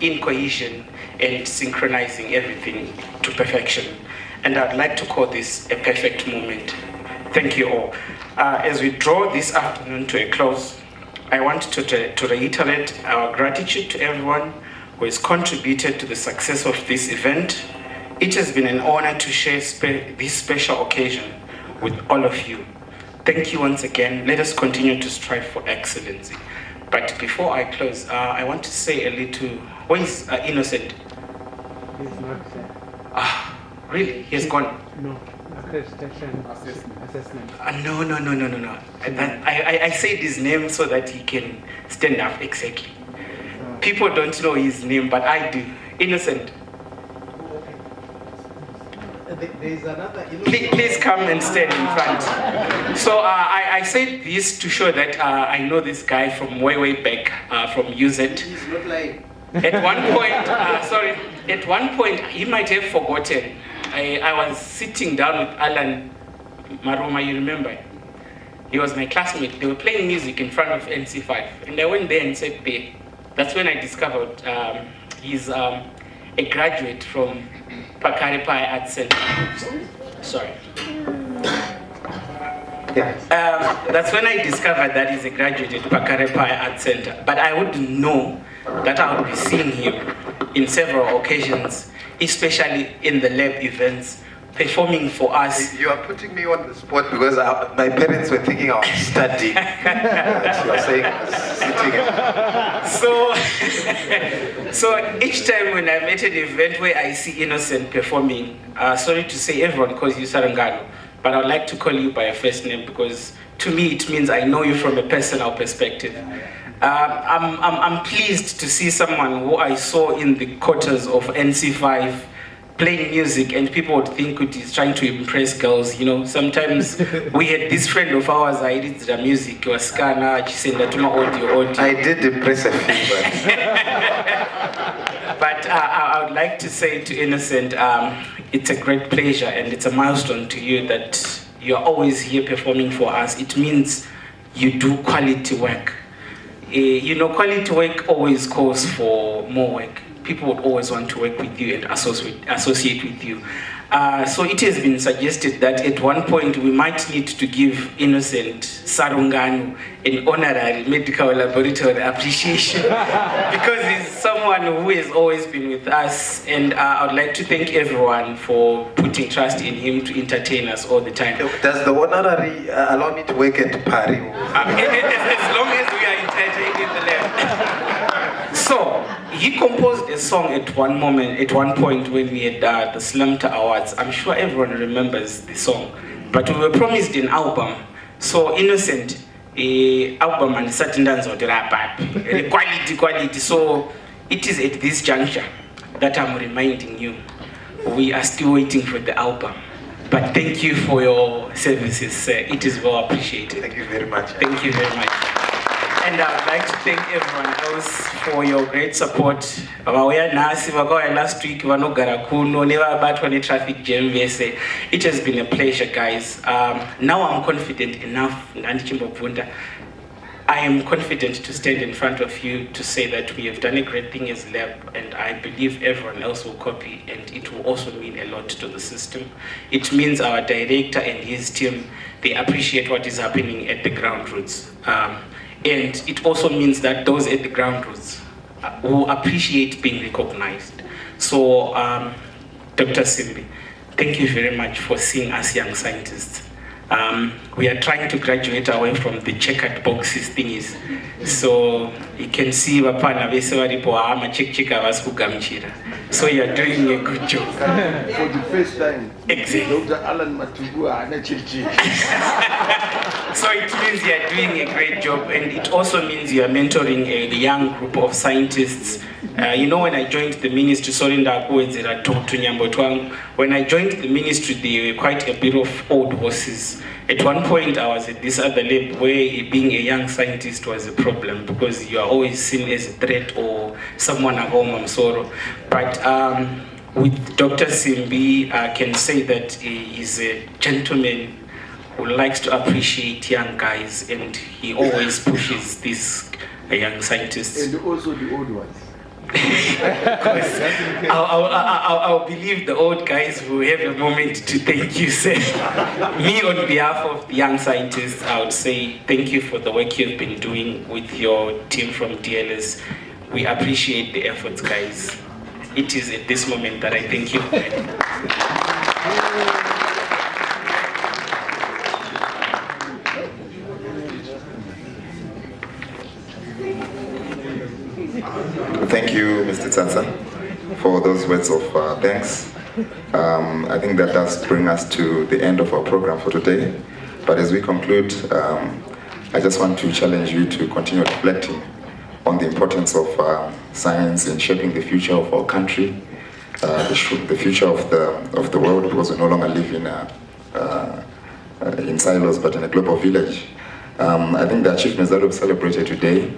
in cohesion and synchronizing everything to perfection. And I'd like to call this a perfect moment. Thank you all. As we draw this afternoon to a close, I want to reiterate our gratitude to everyone who has contributed to the success of this event. It has been an honor to share this special occasion with all of you. Thank you once again. Let us continue to strive for excellency. But before I close, I want to say a little. Where is Innocent? He's not there. Really? He's gone? No. Accreditation assessment. No. I said his name so that he can stand up exactly. People don't know his name, but I do. Innocent. There's another. Please come and stand in front. So I said this to show that I know this guy from way back from UZ. He's not lying. At one point, he might have forgotten. I was sitting down with Alan Maroma, you remember? He was my classmate. They were playing music in front of NC5. And I went there and sat there. That's when I discovered he's a graduate from Pakaripai Arts Center. Sorry. That's when I discovered that he's a graduate at Pakaripai Arts Center. But I wouldn't know that I would be seeing him in several occasions, especially in the lab events, performing for us. You are putting me on the spot because my parents were thinking I was studying. You are saying I was sitting. So each time when I'm at an event where I see Innocent performing, sorry to say everyone calls you Sarungano, but I'd like to call you by your first name because to me it means I know you from a personal perspective. I'm pleased to see someone who I saw in the quarters of NC5 playing music, and people would think it is trying to impress girls. You know, sometimes we had this friend of ours, I did the music, was Skana, audio. I did impress a few, but I would like to say to Innocent, it's a great pleasure and it's a milestone to you that you're always here performing for us. It means you do quality work. You know, quality work always calls for more work. People would always want to work with you and associate with you. So it has been suggested that at one point we might need to give Innocent Sarungano an honorary medical laboratory appreciation because he's someone who has always been with us, and I would like to thank everyone for putting trust in him to entertain us all the time. Does the honorary allow me to work at Paris? As long as we are entertained in the lab. So, he composed a song at one point when we had the Slypro Awards. I'm sure everyone remembers the song. But we were promised an album. So Innocent, album and certain dance or quality. So it is at this juncture that I'm reminding you, we are still waiting for the album. But thank you for your services, sir. It is well appreciated. Thank you very much. Thank you very much. And I would like to thank everyone else for your great support. Last week, traffic jam. It has been a pleasure, guys. Now I'm confident enough. I am confident to stand in front of you to say that we have done a great thing as lab, and I believe everyone else will copy, and it will also mean a lot to the system. It means our director and his team, they appreciate what is happening at the ground roots. And it also means that those at the ground roots will appreciate being recognized. So, Dr. Simbi, thank you very much for seeing us young scientists. we are trying to graduate away from the checkered boxes thingies. So you can see vapana vese varipo ama check avasi kugamuchira. So you are doing a good job. For the first time, exactly. Dr. Alan Matubu ana check. So it means you are doing a great job, and it also means you are mentoring a young group of scientists. You know, when I joined the ministry, when I joined the ministry, there were quite a bit of old horses. At one point, I was at this other lab where being a young scientist was a problem because you are always seen as a threat or someone at home, I'm sorry. But with Dr. Simbi, I can say that he is a gentleman who likes to appreciate young guys, and he always pushes these young scientists. And also the old ones. I'll believe the old guys will have a moment to thank you, sir. Me, on behalf of the young scientists, I would say thank you for the work you've been doing with your team from DLS. We appreciate the efforts, guys. It is at this moment that I thank you. Thank you, Mr. Tsatsa, for those words of thanks. I think that does bring us to the end of our program for today. But as we conclude, I just want to challenge you to continue reflecting on the importance of science in shaping the future of our country, the future of the world, because we no longer live in silos, but in a global village. I think the achievements that we've celebrated today,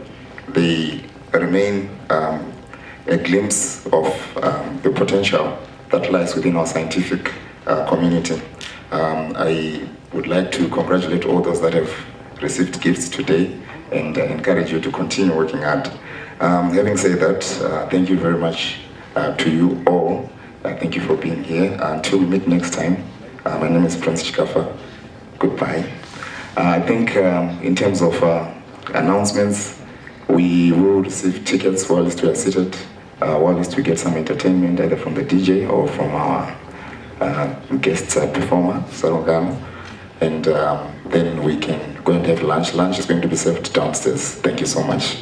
they remain a glimpse of the potential that lies within our scientific community. I would like to congratulate all those that have received gifts today and encourage you to continue working hard. Having said that, thank you very much to you all. Thank you for being here. Until we meet next time, my name is Prince Chikafa. Goodbye. I think in terms of announcements, we will receive tickets while we are seated, while we get some entertainment either from the DJ or from our guest performer, Sarungano. And then we can go and have lunch. Lunch is going to be served downstairs. Thank you so much.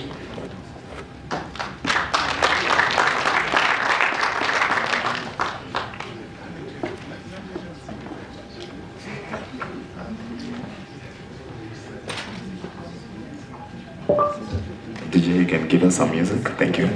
DJ, you can give us some music. Thank you.